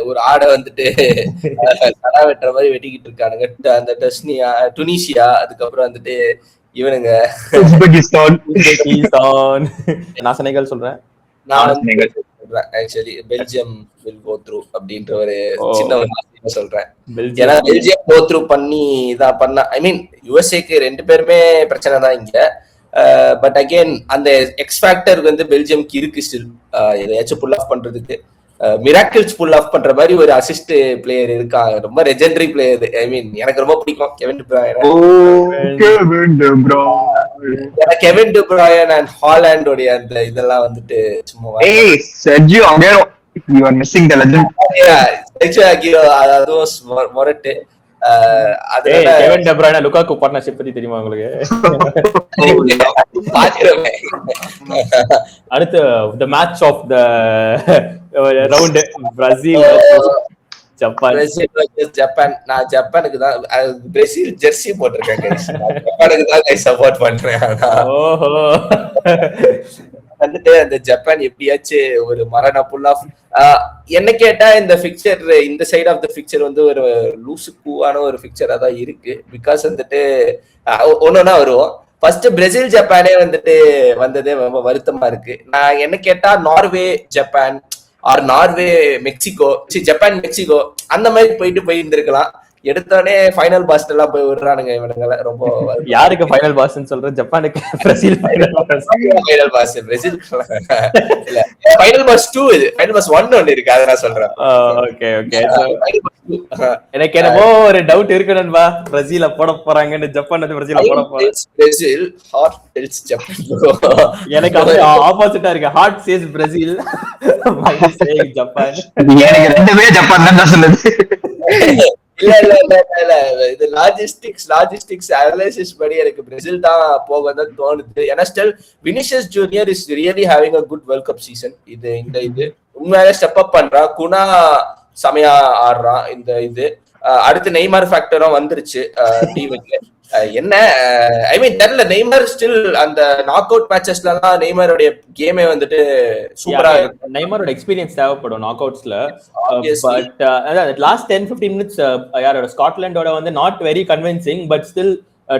ஒரு ஆடை வந்துட்டு கடா வெட்டுற மாதிரி வெட்டிக்கிட்டு இருக்கானுங்க. அந்த டுனிஷியா, அதுக்கப்புறம் வந்துட்டு இவனுங்க உஸ்பெகிஸ்தான். நான் செனகல் சொல்றேன். Actually Belgium will go through அப்படின்ற ஒரு சின்ன ஒரு சொல்றேன். ஏன்னா பெல்ஜியம் go through பண்ணி இதான் பண்ண, ஐ மீன் யுஎஸ்ஏக்கு ரெண்டு பேருமே பிரச்சனை தான் இங்க. பட் அகெயின் அந்த எக்ஸ் ஃபேக்டர் வந்து பெல்ஜியம்க்கு இருக்கு ஸ்டில், எதையாச்சும் புல் ஆஃப் பண்றதுக்கு. மிராக்கிள்ஸ் புல் ஆஃப் பண்ற மாதிரி ஒரு அசிஸ்ட் பிளேயர் இருக்காங்க, ரொம்ப லெஜெண்டரி பிளேயர். ஐ மீன் எனக்கு ரொம்ப பிடிக்கும் கெவின் டி ப்ரூய்னே அண்ட் ஹாலண்டோட அந்த இதெல்லாம் வந்துட்டு சும்மா Sergio Aguero, you are missing the legend. Sergio Aguero அதுவும் மொரட்டு. Kevin De Bruyne Lukaku partnership பத்தி தெரியுமா உங்களுக்கு? அடுத்து the match of the round, Brazil Japan. Japan, நான் ஜப்பானுக்கு தான் பிரேசில் ஜெர்சி போட்டிருக்கேன். ஜப்பானுக்கு தான் சப்போர்ட் பண்றேன். ஓஹோ, வந்துட்டு அந்த ஜப்பான் எப்படியாச்சும் ஒரு மரண புல் ஆஃப். என்ன கேட்டா இந்த பிக்சர், இந்த சைட் ஆஃப் த பிக்சர் வந்து ஒரு லூசுக்குவான ஒரு பிக்சரா தான் இருக்கு. பிகாஸ் வந்துட்டு ஒன்னொன்னா வருவோம். ஃபர்ஸ்ட் பிரேசில் ஜப்பானே வந்துட்டு வந்ததே ரொம்ப வருத்தமா இருக்கு. நான் என்ன கேட்டா Norway Japan or Norway Mexico, Japan Mexico அந்த மாதிரி போயிருந்திருக்கலாம். எடுத்தோடனே ஃபைனல் பாஸ் எல்லாம் போய் விடுறானுங்க இவனுங்களை. ரொம்ப யாருக்கு ஃபைனல் பாஸ்ன்னு சொல்றேன்? ஜப்பானுக்கு பிரேசில் ஃபைனல் பாஸ். பிரேசில் இல்ல, ஃபைனல் பாஸ் 2 இது. ஃபைனல் பாஸ் 1 ஒன்னு இருக்கு, அத நான் சொல்றேன். Okay okay. எனக்கு என்னமோ ஒரு டவுட் இருக்கு நண்பா, பிரேசில போட போறாங்கன்னு. ஜப்பான் வந்து பிரேசில போட போறாங்க. Brazil heart tells Japan. எனக்கு அது ஆப்போசிட்டா இருக்கு. Heart says Brazil, mind says Japan. எனக்கு ரெண்டுமே ஜப்பான் தான் சொல்லுது. இல்ல இது லாஜிஸ்டிக்ஸ் அனலைசிஸ் படி எனக்கு பிரேசில் தான் போகதான் தோணுது. ஏன்னா still Vinicius junior is really having a good world cup season. இது உண்மையாவே ஸ்டெப் அப் பண்றான். குணா செமையா ஆடுறான். இது அடுத்து நெய்மார் ஃபேக்டரும் வந்துருச்சு டீமுக்கு. என்ன ஐ மீன் தெரியல, நெய்மர் ஸ்டில் அந்த நாக் அவுட் மேட்சஸ்ல எல்லாம் நெய்மரோட கேமே வந்துட்டு சூப்பரா இருக்கு. நெய்மரோட எக்ஸ்பீரியன்ஸ் தேவைப்படும் நாக் அவுட்ஸ்ல. பட் லாஸ்ட் 10-15 மினிட்ஸ் யாரோட ஸ்காட்லாண்டோட வந்து not very convincing. But still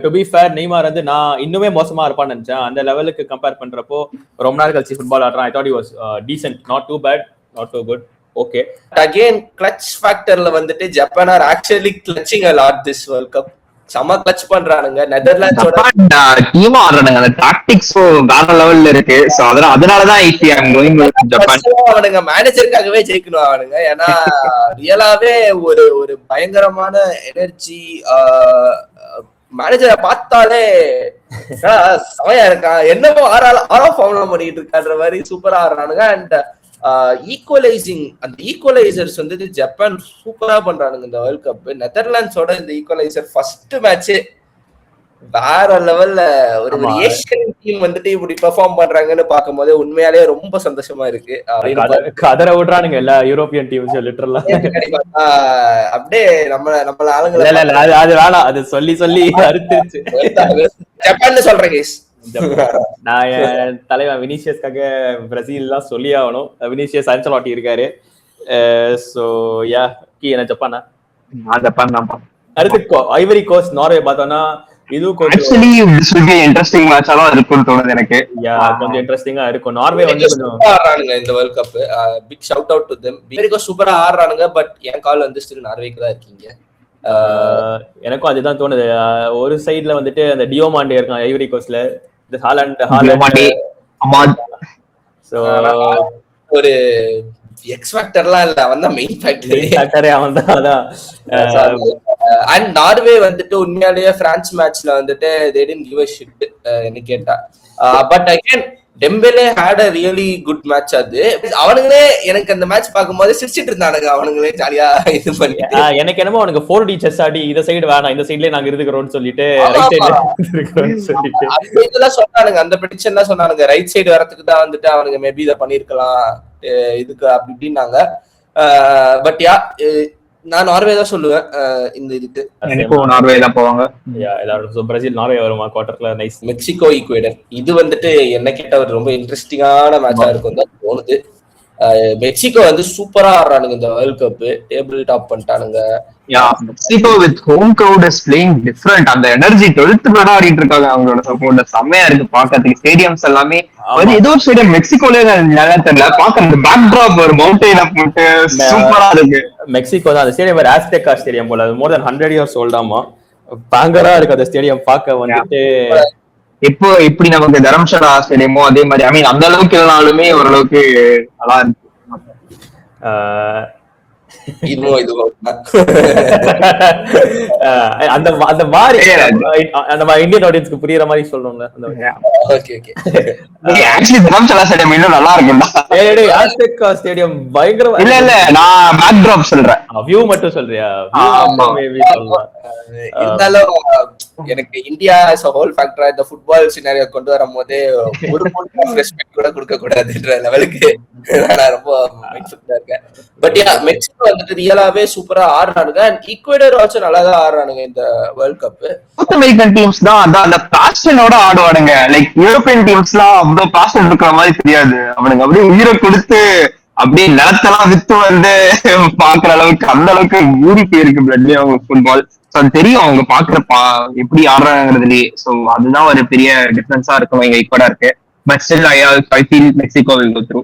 to be fair, Neymar வந்து நான் இன்னுமே மோசமா இருப்பான்னு நினைச்சேன். அந்த லெவலுக்கு கம்பேர் பண்றப்போ ரொம்ப நாள் கழிச்சு ஃபுட்பால் ஆடுறான். I thought he was decent, not too bad, not too good. Okay, again clutch ஃபேக்டர்ல வந்துட்டு Japan are actually clutching a lot this world cup. சம கிளட்ச் பண்றானுங்க. நெதர்லாண்ட்ஸோட டீம் ஆடுறானுங்க, அந்த டாக்டிக்ஸ் வேற லெவல்ல இருக்கு. சோ அதனால தான் ஐ am going with Japan. அவனுங்க மேனேஜருக்காகவே ஜெயிக்கணும் அவனுங்க. ஏன்னா ரியலாவே ஒரு பயங்கரமான எனர்ஜி. மேனேஜரை பார்த்தாலே சமையா இருக்கான், என்னமோ ஆறாம் ஃபார்ம்ல பண்ணிட்டு இருக்கான்ற மாதிரி சூப்பரா ஆடுறானுங்க. அண்ட் ஈக்குவலைசிங், அந்த ஈக்குவலைசர்ஸ் வந்து ஜப்பான் சூப்பரா பண்றானுங்க இந்த வேர்ல்ட் கப். நெதர்லாண்ட்ஸோட இந்த ஈக்குவலைசர் ஃபர்ஸ்ட் மேட்ச் வேற லெவல்ல. ஒரு ஏசியன் டீம் வந்துட்டு இப்படி பெர்ஃபார்ம் பண்றாங்கன்னு பார்க்கும்போது உண்மையாலே ரொம்ப சந்தோஷமா இருக்கு. கதற விடுறானுங்க எல்லா யூரோப்பியன் டீம்ஸ் லிட்டரலா. அப்படியே நம்மள ஆளுங்க அது வேணாம், அது சொல்லி அறுத்துச்சு. ஜப்பான் சொல்றேன் கேஸ். நான் என் தலைவன் வினிஷியஸ்க்காக பிரேசில் எல்லாம் சொல்லி ஆகணும். வினிஷியஸ் அன்சலாட்டி இருக்காரு. சோ யா, என்ன ஜப்பானா? ஜப்பான் தான். அடுத்து ஐவரி கோஸ்ட் நார்வே பார்த்தோம்னா இதுவும் கொஞ்சம் actually this will be interesting match ஆ இருக்கும்னு தோணுது எனக்கு. கொஞ்சம் இன்ட்ரெஸ்டிங்கா இருக்கும். நார்வே வந்து கொஞ்சம் ஆடுறானுங்க இந்த world cup. Big shout out to them. America சூப்பரா ஆடுறானுங்க. பட் என் கால் வந்து ஸ்டில் நார்வேக்கு தான் இருக்கீங்க. எனக்கும் அதுதான் தோணுது. ஒரு சைடுல வந்துட்டு அந்த டியோமாண்டே இருக்கான் ஐவரி கோஸ்ட்ல, இந்த ஹாலண்ட் சோ ஒரு எக்ஸ் ஃபேக்டர்லாம் இல்ல, அவன் தான் மெயின் ஃபேக்டரே. அவன் தான். அதான் அண்ட் நார்வே வந்துட்டு உண்மையாலேயே பிரான்ஸ் மேட்ச்ல வந்துட்டு they didn't give a shit என்ன கேட்டா. But again டெம்பேலே had a really good match. அது அவனுங்களே எனக்கு அந்த மேட்ச் பார்க்கும்போது சிரிச்சிட்டு இருந்தானுங்க, அவனுங்களே ஜாலியா இது பண்ணி. எனக்கு என்னமோ அவனுக்கு 4D செஸ் ஆடி இந்த சைடு வேணாம் இந்த சைடுலயே நாங்க இருக்கிறோம்னு சொல்லிட்டு ரைட் சைடுல இருக்கிறோம்னு சொல்லிட்டு இதெல்லாம் சொன்னானுங்க. அந்த ப்ரெடிக்ஷன் தான் சொன்னானுங்க, ரைட் சைடு வரதுக்கு தான் வந்துட்டு அவனுங்க மேபி இதை பண்ணிருக்கலாம் இதுக்கு அப்படி இப்படின்னாங்க. பட் யா நான் நார்வே தான் சொல்லுவேன் இந்த இதுக்கு. நார்வே தான் போவாங்க எல்லாரும். பிரேசில் நார்வே வருமா குவார்டர்ல? நைஸ். மெக்சிகோ ஈக்குவேடர் இது வந்துட்டு என்ன கேட்ட ஒரு ரொம்ப இன்ட்ரெஸ்டிங்கான மேட்சா இருக்கும் தான் தோணுது. மெக்சிகோ வந்து சூப்பரா ஆடுறானுங்க இந்த வேர்ல்ட் கப், டேபிள் டாப் பண்ணிட்டானுங்க. Mexico with home crowd is playing different. அந்த எனர்ஜி 12th பேர் ஆடிட்டு இருக்காங்க. அவங்களோட சப்போர்ட் செம்மையா இருக்கு பாக்கிறதுக்கு. ஸ்டேடியம்ஸ் எல்லாமே ஏதோ ஒரு ஸ்டேடியம் மெக்சிகோல நல்லா தெரியல பாக்க, அந்த பேக் டிராப் ஒரு மவுண்டைன் போட்டு சூப்பரா இருக்கு. மெக்சிகோ தான் அந்த ஸ்டேடியம் வேற ஆஸ்டெக்கா ஸ்டேடியம் போல, மோர் தென் 100 years ஓல்டாமா. பயங்கரா இருக்கு அந்த ஸ்டேடியம் பார்க்க வந்துட்டு. இப்போ இப்படி நமக்கு தரம்சாலா ஸ்டேடியமோ அதே மாதிரி, ஐ மீன் அந்த அளவுக்கு இல்லைனாலுமே ஓரளவுக்கு நல்லா இருக்கு. அந்த மாதிரி இந்தியன் ஆடியன்ஸ்க்கு புரியுற மாதிரி சொல்லணும்ல. தரம்சாலா ஸ்டேடியம் இன்னும் நல்லா இருக்கும்டா. ஆஸ்டெக்கா ஸ்டேடியம் பயங்கரம். இல்ல இல்ல நான் பேக் டிராப் சொல்றேன், வியூ மட்டும் சொல்றியா? இருந்தாலும் எனக்கு India as a whole factor இந்த ஃபுட்பால் சினாரியோ கொண்டு வரும்போது ஒரு ரெஸ்பெக்ட் கூட கொடுக்க கூடாதுன்ற லெவலுக்கு நான் ரொம்ப மைண்ட்ஃபுல்லா இருக்கேன். பட் யா மெக்சிகோ வந்துட்டு ரியலாவே சூப்பரா ஆடுறானுங்க. அண்ட் ஈக்குவேடர் ஆல்சோ நல்லா தான் ஆடுறானுங்க இந்த world cup. South American teams தான் அந்த பேஷனோட ஆடுவானுங்க. லைக் யூரோப்பியன் டீம்ஸ்லாம் அவ்வளவு பேஷன் இருக்கிற மாதிரி தெரியாது. அவனுங்க அப்படியே உயிரை கொடுத்து அப்படியே நிலத்தெல்லாம் வித்து வந்து பாக்குற அளவுக்கு அந்த அளவுக்கு ஊறி போயிருக்கு பிளட்லயே அவங்க ஃபுட்பால். அது தெரியும் அவங்க பாக்குற எப்படி ஆடுறாங்கிறதுலயே. சோ அதுதான் ஒரு பெரிய டிஃபரன்ஸா இருக்கும் எங்க ஈக்குவலா இருக்கு. But still I feel Mexico will go through.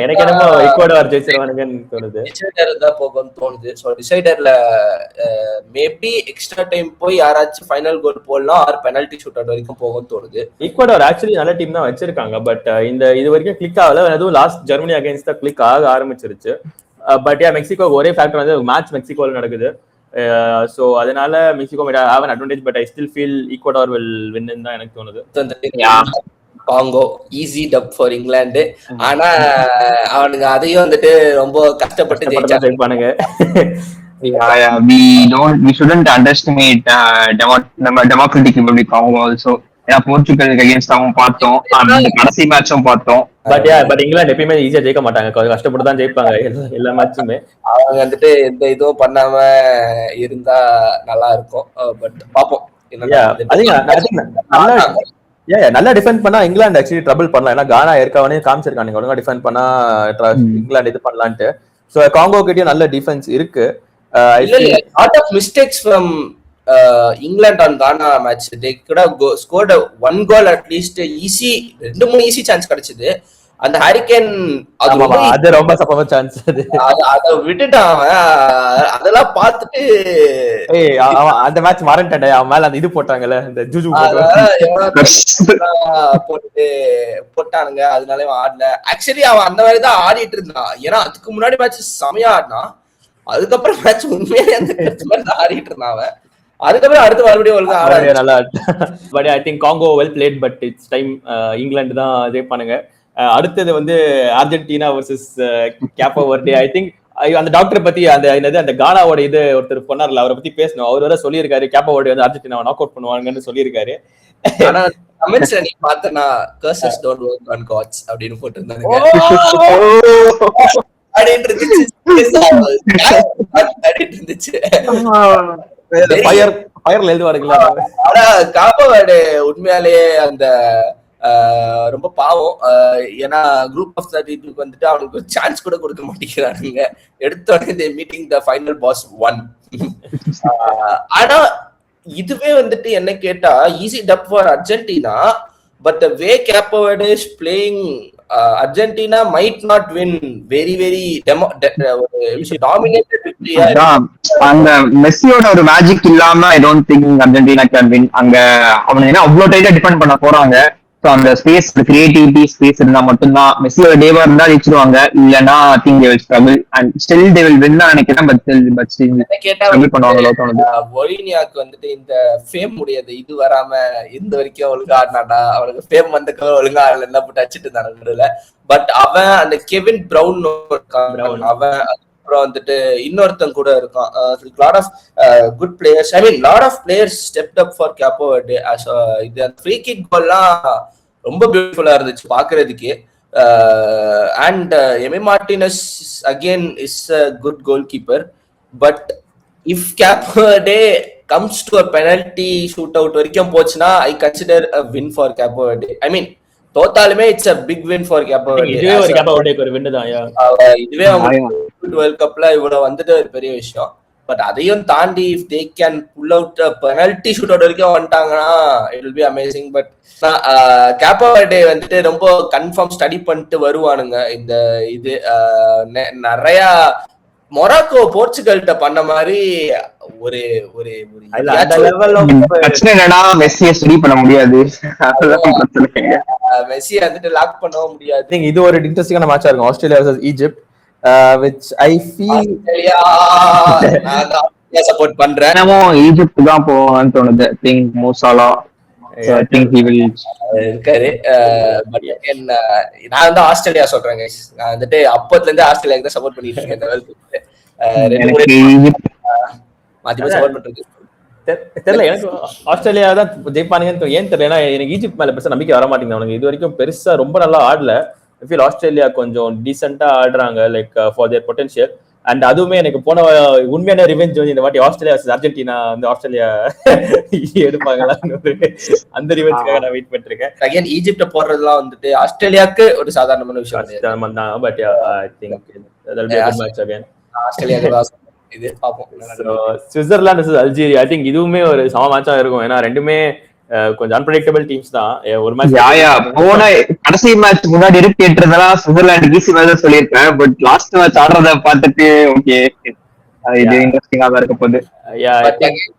எனக்கு என்னமோ ஈக்குவடார் ஜெயிச்சிருவானுங்கன்னு தோணுது. டிசைடர் தான் போகும்னு தோணுது. சோ டிசைடர்ல மேபி எக்ஸ்ட்ரா டைம் போய் யாராச்சும் ஃபைனல் கோல் போடலாம் ஆர் பெனல்டி ஷூட் அவுட் வரைக்கும் போகும்னு தோணுது. ஈக்குவடார் ஆக்சுவலி நல்ல டீம் தான் வச்சிருக்காங்க. பட் இந்த இது வரைக்கும் கிளிக் ஆகல. அதுவும் லாஸ்ட் ஜெர்மனி அகைன்ஸ்ட் தான் கிளிக் ஆக ஆரம்பிச்சிருச்சு. பட் மெக்சிகோ ஒரே ஃபேக்டர் வந்து மேட்ச் மெக்சிகோல நடக்குது. சோ அதனால Mexico might have an advantage, but I still feel Ecuador will win ன்னு தான் எனக்கு தோணுது. Congo easy dub for England. ஆனா அவனுங்க அதையும் வந்துட்டு ரொம்ப கஷ்டப்பட்டு ஜெயிப்பானுங்க. we shouldn't underestimate democratic republic Congo also. Portugal against அவன் பார்த்தோம், அந்த கடைசி மேட்சும் பார்த்தோம். பட் இங்கிலாந்து எப்பயுமே ஈஸியா ஜெயிக்க மாட்டாங்க, கஷ்டப்பட்டு தான் ஜெயிப்பாங்க எல்லா மேட்சுமே. அவங்க வந்துட்டு எந்த இதுவும் பண்ணாம இருந்தா நல்லா இருக்கும். பட் பாப்போம். நல்லா டிஃபெண்ட் பண்ணா இங்கிலாந்து ஆக்சுவலி ட்ரபிள் பண்ணலாம். ஏன்னா கானா ஏற்கனவே காமிச்சிருக்காங்க ஒழுங்கா டிஃபெண்ட் பண்ணா இங்கிலாந்து இது பண்ணலான்ட்டு. சோ காங்கோ கிட்டயும் நல்ல டிஃபென்ஸ் இருக்கு. Lot of mistakes from England on Ghana match. They could have scored one goal at least. Easy 2-3 easy chance கிடைச்சது. அந்த ஹரிகேன் அது ரொம்ப சப்பமா சான்ஸ். அத விட்டுட்டான். அதெல்லாம் பார்த்துட்டு அந்த மேட்ச் வாரண்டட். அவன் மேல அந்த இது போட்டாங்கல்ல, இந்த ஜூஜு போட்டுட்டு போட்டானுங்க. அதனால அவன் ஆடல. ஆக்சுவலி அவன் அந்த மாதிரி தான் ஆடிட்டு இருந்தான். ஏன்னா அதுக்கு முன்னாடி மேட்ச் செமையா ஆடினான். அதுக்கப்புறம் மேட்ச் உண்மையிலே அந்த மாதிரி தான் ஆடிட்டு இருந்தான் அவன். அதுக்கப்புறம் அடுத்து மறுபடியும் நல்லா. But I think Congo well plate. But it's time England தான் ஜெயிப்பானுங்க. அடுத்தது வந்து அர்ஜென்டினா வர்சஸ் கேப்போ வர்டே. ஐ திங்க் அந்த டாக்டர் பத்தி அந்த கானாவோட இது ஒருத்தர் சொன்னார்ல, அவரை பத்தி பேசணும். அவர் வேற சொல்லியிருக்காரு கேப்போ வர்டே வந்து அர்ஜென்டினாவை நாக் அவுட் பண்ணுவாங்கன்னு சொல்லியிருக்காரு. ஆனா கமெண்ட்ஸ்ல நீ பார்த்தனா curses don't work on gods அப்படினு போட்டுருந்தாங்க. அப்படினு இருந்துச்சு. ஃபயர்ல எழுதுவாருங்களா? ஆனா கேப்போ வர்டே உண்மையாலேயே அந்த ரொம்ப பாவம். ஏன்னா குரூப் ஆஃப் 32 வந்துட்டு அவனுக்கு ஒரு சான்ஸ் கூட கொடுக்க மாட்டேங்கிறானுங்க. எடுத்த உடனே மீட்டிங் த ஃபைனல் பாஸ் 1. ஆனா இதுவே வந்துட்டு என்ன கேட்டா easy dub for Argentina. But the way Cape Verde is playing, Argentina might not win very very dominated விக்டரியா. அந்த மெஸ்ஸியோட ஒரு மேஜிக் இல்லாம I don't think Argentina can win. அங்க அவங்க என்ன அவ்வளவு டைட்டா டிபெண்ட் பண்ண போறாங்க. ஸோ அந்த ஸ்பேஸ், கிரியேட்டிவிட்டி ஸ்பேஸ் இருந்தா மட்டும்தான். மெஸ்ஸியோட டேவா இருந்தா ஜெயிச்சிருவாங்க, இல்லைன்னா think they will struggle and still they will win தான் நினைக்கிறேன். பட் ஸ்ட்ரகிள் பண்ணுவாங்களோ தோணுது. ஒலினியாக்கு வந்துட்டு இந்த ஃபேம் முடியாது, இது வராம இந்த வரைக்கும் ஒழுங்கா ஆடினாடா, அவனுக்கு ஃபேம் வந்தக்க ஒழுங்கா ஆடல என்ன போட்டு அடிச்சுட்டு இருந்தாங்க நடுவில். பட் அவன் அந்த கெவின் பிரவுன் அவன், அப்புறம் வந்துட்டு இன்னொருத்தன் கூட இருக்கான். Lot of good players, I mean lot of players stepped up for Cabo Verde. இது அந்த ஃப்ரீ கிக் கோல்லாம் ரொம்ப பியூட்டிஃபுல்லா இருந்துச்சு பாக்குறதுக்கு. And Emi Martinez again is a good goalkeeper. But if Cabo Verde comes to a penalty shoot out வரைக்கும் போச்சுன்னா I consider a win for Cabo Verde. I mean தோத்தாலுமே it's a big win for Cabo Verde. இதுவே அவங்க world கப்ல இவ்வளவு வந்துட்டு ஒரு பெரிய விஷயம். பட் அதையும் தாண்டி if they can pull out penalty shoot out வரைக்கும் வந்துட்டாங்கன்னா it will be amazing. But Cape Verde வந்துட்டு ரொம்ப கன்ஃபார்ம் ஸ்டடி பண்ணிட்டு வருவானுங்க. இந்த இது நிறைய மொராக்கோ போர்ச்சுகல்கிட்ட பண்ண மாதிரி ஒரு ஒரு பிரச்சனை என்னன்னா மெஸ்ஸியை ஸ்டடி பண்ண முடியாது, மெஸ்ஸியை வந்துட்டு லாக் பண்ணவும் முடியாது. இது ஒரு இன்ட்ரெஸ்டிங்கான மேட்சா இருக்கும், Australia versus Egypt. which I feel support பண்றேன். ஈஜிப்ட் தான் போவான்னு தோணுது. திங்க் மோ சாலா, so I think he will இருக்காரு. பட் நான் வந்து ஆஸ்திரேலியா சொல்றேன். நான் வந்துட்டு அப்பத்துல இருந்து ஆஸ்திரேலியாக்கு தான் சப்போர்ட் பண்ணிட்டு இருக்கேன். இந்த மாத்தி சப்போர்ட் பண்றது தெரியல எனக்கு. ஆஸ்திரேலியா தான் ஜெயிப்பானுங்கன்னு ஏன் தெரியல. ஏன்னா எனக்கு ஈஜிப்ட் மேல பெருசா நம்பிக்கை வர மாட்டேங்குது. அவனுக்கு இது வரைக்கும் பெருசா ரொம்ப நல்லா ஆடல. I feel ஆஸ்திரேலியா கொஞ்சம் டீசெண்டா ஆடுறாங்க, like for their potential. And அதுவுமே எனக்கு போன உண்மையான ரிவெஞ்ச் வந்து இந்த வாட்டி ஆஸ்திரேலியா வர்சஸ் அர்ஜென்டினா வந்து ஆஸ்திரேலியா எடுப்பாங்களா, அந்த ரிவெஞ்சுக்காக நான் வெயிட் பண்ணிருக்கேன். அகைன் ஈஜிப்ட போடுறதுலாம் வந்துட்டு ஆஸ்திரேலியாவுக்கு ஒரு சாதாரணமான விஷயம் தான். But I think that'll be a good match again. ஆஸ்திரேலியாக்கு இது பாப்போம். Switzerland versus Algeria, I think இதுவுமே ஒரு சம மேட்சா இருக்கும். ஏன்னா ரெண்டுமே கொஞ்சம் அன்பிரடிக்டபிள் டீம்ஸ் தான். ஒரு மேட்ச் போன கடைசி மேட்ச் முன்னாடி இருக்கேன்றதா சுவிட்சர்லாந்து ஈஸி மேட்ச் சொல்லியிருக்கேன். பட் லாஸ்ட் மேட்ச் ஆடுறத பார்த்துட்டு ஓகே இது இன்ட்ரெஸ்டிங்கா தான் இருக்க போகுது.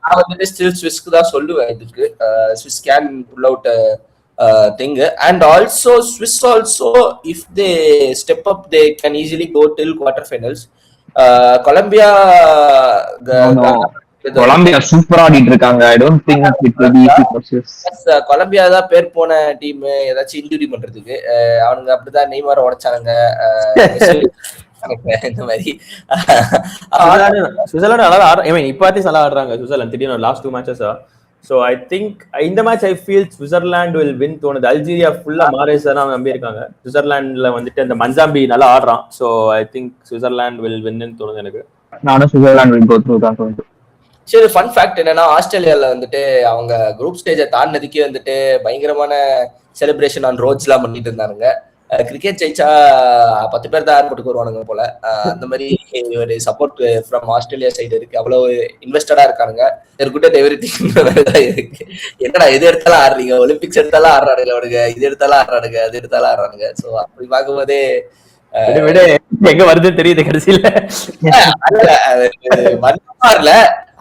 நான் வந்துட்டு ஸ்டில் ஸ்விஸ்க்கு தான் சொல்லுவேன். இதுக்கு Swiss can pull out thing, and also Swiss also if they step up they can easily go till quarterfinals. Colombia சூப்பரா ஆடிட்டு இருக்காங்க. I don't think it will be easy for Swiss. Colombia தான் பேர் போன team ஏதாச்சும் injury பண்றதுக்கு. அவனுங்க அப்படிதான் நெய்மார் உடைச்சானுங்க இந்த மாதிரி. சுவிட்சர்லாந்து நல்லா ஆடுறாங்க. ஐ மீன் இப்ப நல்லா ஆடுறாங்க சுவிட்சர்லாந்து திடீர்னு last 2 matches. So I think இந்த match I feel Switzerland will win தோணுது. அல்ஜீரியா ஃபுல்லா மாரேஸ் தான் நம்பி இருக்காங்க. சுவிட்சர்லாந்துல வந்துட்டு அந்த மன்சாம்பி நல்லா ஆடுறான். So I think Switzerland will win ன்னு தோணுது எனக்கு. நானும் Switzerland will go through தான் தோணுது. சரி, ஃபன் ஃபேக்ட் என்னன்னா ஆஸ்திரேலியால வந்துட்டு அவங்க குரூப் ஸ்டேஜை தாண்டினதுக்கே வந்துட்டு பயங்கரமான செலிப்ரேஷன் ஆன் ரோட்ஸ் எல்லாம் பண்ணிட்டு இருந்தானுங்க. கிரிக்கெட் ஜெயிச்சா 10 பேர் தான் ஏர்போர்ட்டுக்கு வருவானுங்க போல. அந்த மாதிரி ஒரு சப்போர்ட் ஃப்ரம் ஆஸ்திரேலியா சைடு இருக்கு. அவ்வளவு இன்வெஸ்டடா இருக்கானுங்க. இருக்கு. என்னடா எது எடுத்தாலும் ஆடுறீங்க, ஒலிம்பிக்ஸ் எடுத்தாலும் ஆடுறானுங்க அவனுங்க, இது எடுத்தாலும் ஆடுறானுங்க, அது எடுத்தாலும் ஆடுறானுங்க. ஸோ அப்படி பார்க்கும்போதே எங்க வருது தெரியுது கடைசியில.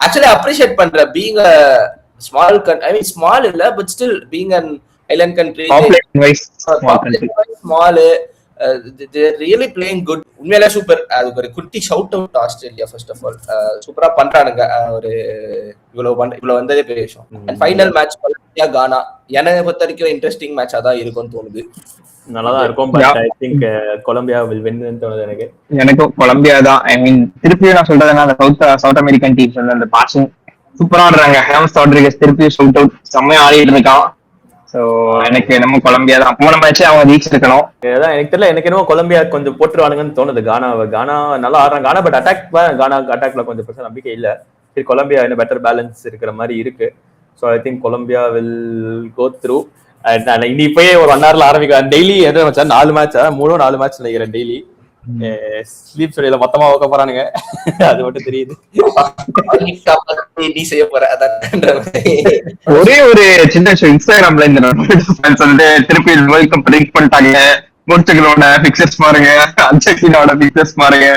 ஆக்சுவலி அப்ரிஷியேட் பண்றேன் being a small I mean small இல்ல but still being an island country, small, they're really playing good. உண்மையிலே சூப்பர். அது ஒரு குட்டி shout out Australia. First of all சூப்பரா பண்றானுங்க. ஒரு இவ்வளவு வந்ததே பெரிய விஷயம். அண்ட் ஃபைனல் மேட்ச் கொலம்பியா கானா என்னை பொறுத்த வரைக்கும் இன்ட்ரெஸ்டிங் மேட்சா தான் இருக்கும்னு தோணுது. நல்லாதான் இருக்கும். But I think Colombia will win ன்னு தோணுது எனக்கும் கொலம்பியா தான். ஐ மீன் திருப்பியும் நான் சொல்றதுன்னா அந்த சவுத் அமெரிக்கன் டீம்ஸ் வந்து அந்த பாசிங் சூப்பரா ஆடுறாங்க. ஹேம்ஸ் ராட்ரிகஸ் திருப்பியும் ஷவுட் அவுட் செம்மையா ஆடிட்டு இருக்கான். சோ எனக்கு என்னமோ கொலம்பியா தான். போன மேட்சே அவங்க ரீச் இருக்கணும். எனக்கு தெரியல, எனக்கு என்னமோ கொலம்பியா கொஞ்சம் போட்டுருவானுங்கன்னு தோணுது. கானா நல்லா ஆடுறாங்க. கானா பட் அட்டாக்ல கொஞ்சம் பெருசா நம்பிக்கை இல்ல. சரி, கொலம்பியா இன்னும் பெட்டர் பேலன்ஸ் இருக்கிற மாதிரி இருக்கு. So I think Colombia will go through. இனி இப்பயே ஒரு 1 hourல ஆரம்பிக்க டெய்லி எது வச்சா 4 மேட்ச் 3-4 மேட்ச் நினைக்கிறேன் டெய்லி. ஸ்லீப் ஸ்டுடியோல மொத்தமா வைக்க போறானுங்க. அது மட்டும் தெரியுது. நீ செய்ய போற அதான் ஒரே ஒரு சின்ன விஷயம், இன்ஸ்டாகிராம்ல இந்த ஃபேன்ஸ் வந்து திருப்பி வேர்ல்ட் கப் ப்ரெடிக்ட் பண்ணிட்டாங்க. போர்ச்சுகலோட பிக்சர்ஸ் பாருங்க, அர்ஜென்டினாவோட பிக்சர்ஸ் பாருங்க.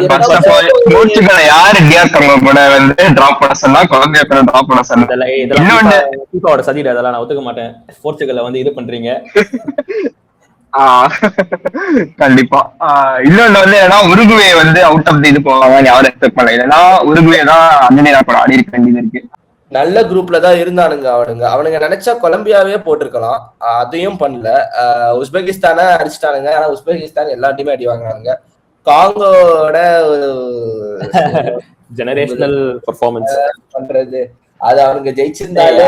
ஃபர்ஸ்ட் ஆஃப் ஆல் போர்ச்சுகலை யாரு டிஆர் கூட வந்து டிராப் பண்ண சொன்னா, கொலம்பியா கூட டிராப் பண்ண சொன்னா. இன்னொன்னு ஃபீஃபாவோட சதிடா, அதெல்லாம் நான் ஒத்துக்க மாட்டேன். போர்ச்சுகல்ல வந்து இது பண்றீங்க. கண்டிப்பா. இன்னொன்னு வந்து ஏன்னா உருகுவே வந்து அவுட் ஆஃப் இது போவாங்க யாரும் எக்ஸ்பெக்ட் பண்ணல. இல்லைன்னா உருகுவே தான் அர்ஜென்டினா கூட ஆடி இருக்க வேண்டியது இருக்கு. நல்ல குரூப்ல தான் இருந்தானுங்க அவனுங்க நினைச்சா கொலம்பியாவே போட்டிருக்கலாம், அதையும் பண்ணல. உஸ்பெகிஸ்தானை அடிச்சிட்டானுங்க. ஆனா உஸ்பெகிஸ்தான் எல்லா டீமே அடி வாங்கினானுங்க. காங்கோட ஜெனரேஷனல் பெர்ஃபார்மன்ஸ் பண்றது அது அவனுங்க ஜெயிச்சிருந்தாலே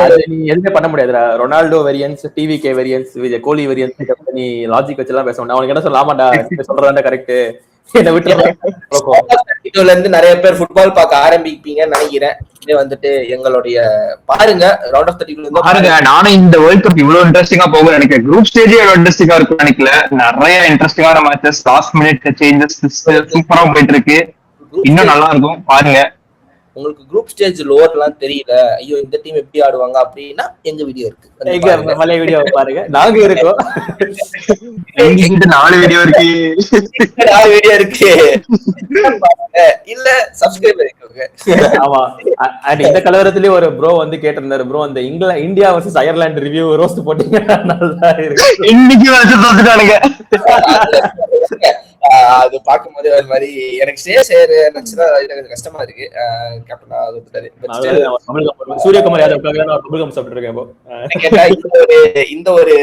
எதுவுமே பண்ண முடியாதுடா. ரொனால்டோ வேரியன்ஸ், டிவிகே வேரியன்ஸ், கோலி வேரியன்ஸ், நீ லாஜிக் வச்சு எல்லாம் பேச முடியும். அவனுக்கு என்ன சொல்லலாமாடா, சொல்றதா கரெக்ட். என்ன விட்டு இருந்து நிறைய பேர் ஃபுட்பால் பார்க்க ஆரம்பிப்பீங்கன்னு நினைக்கிறேன். இதே வந்துட்டு எங்களுடைய பாருங்க ரவுண்ட் ஆஃப் 32 பாருங்க. நானும் இந்த வேர்ல்ட் கப் இவ்வளவு இன்ட்ரெஸ்டிங்கா போகும் நினைக்கிறேன். குரூப் ஸ்டேஜே இவ்வளவு இன்ட்ரெஸ்டிங்கா இருக்கும் நினைக்கல. நிறைய இன்ட்ரெஸ்டிங்கான மேட்சஸ், லாஸ்ட் மினிட் சேஞ்சஸ் சூப்பரா போயிட்டு இருக்கு. இன்னும் நல்லா இருக்கும் பாருங்க. உங்களுக்கு குரூப் ஸ்டேஜ் லோவர் எல்லாம் தெரியல, ஐயோ இந்த டீம் எப்படி ஆடுவாங்க அப்படின்னா எங்க வீடியோ இருக்கு, பழைய வீடியோ பாருங்க. நாங்க இருக்கோம், 4 வீடியோ இருக்கு, 4 வீடியோ இருக்கு, இல்ல சப்ஸ்கிரைப் பண்ணிக்கோங்க. ஆமா. அண்ட் இந்த கலவரத்திலேயே ஒரு ப்ரோ வந்து கேட்டிருந்தாரு, ப்ரோ அந்த India versus Ireland review roast போட்டீங்க நல்லா இருக்கு. இன்னைக்கு வச்சு தோத்துட்டானுங்க. அது பாக்கும்போது ஒரு மாதிரி எனக்கு சேர் எனக்கு கஷ்டமா இருக்கு. கேப்டனா சூரியகுமார் யாதவ் சாப்பிட்டு இருக்கேன். இந்த ஒரு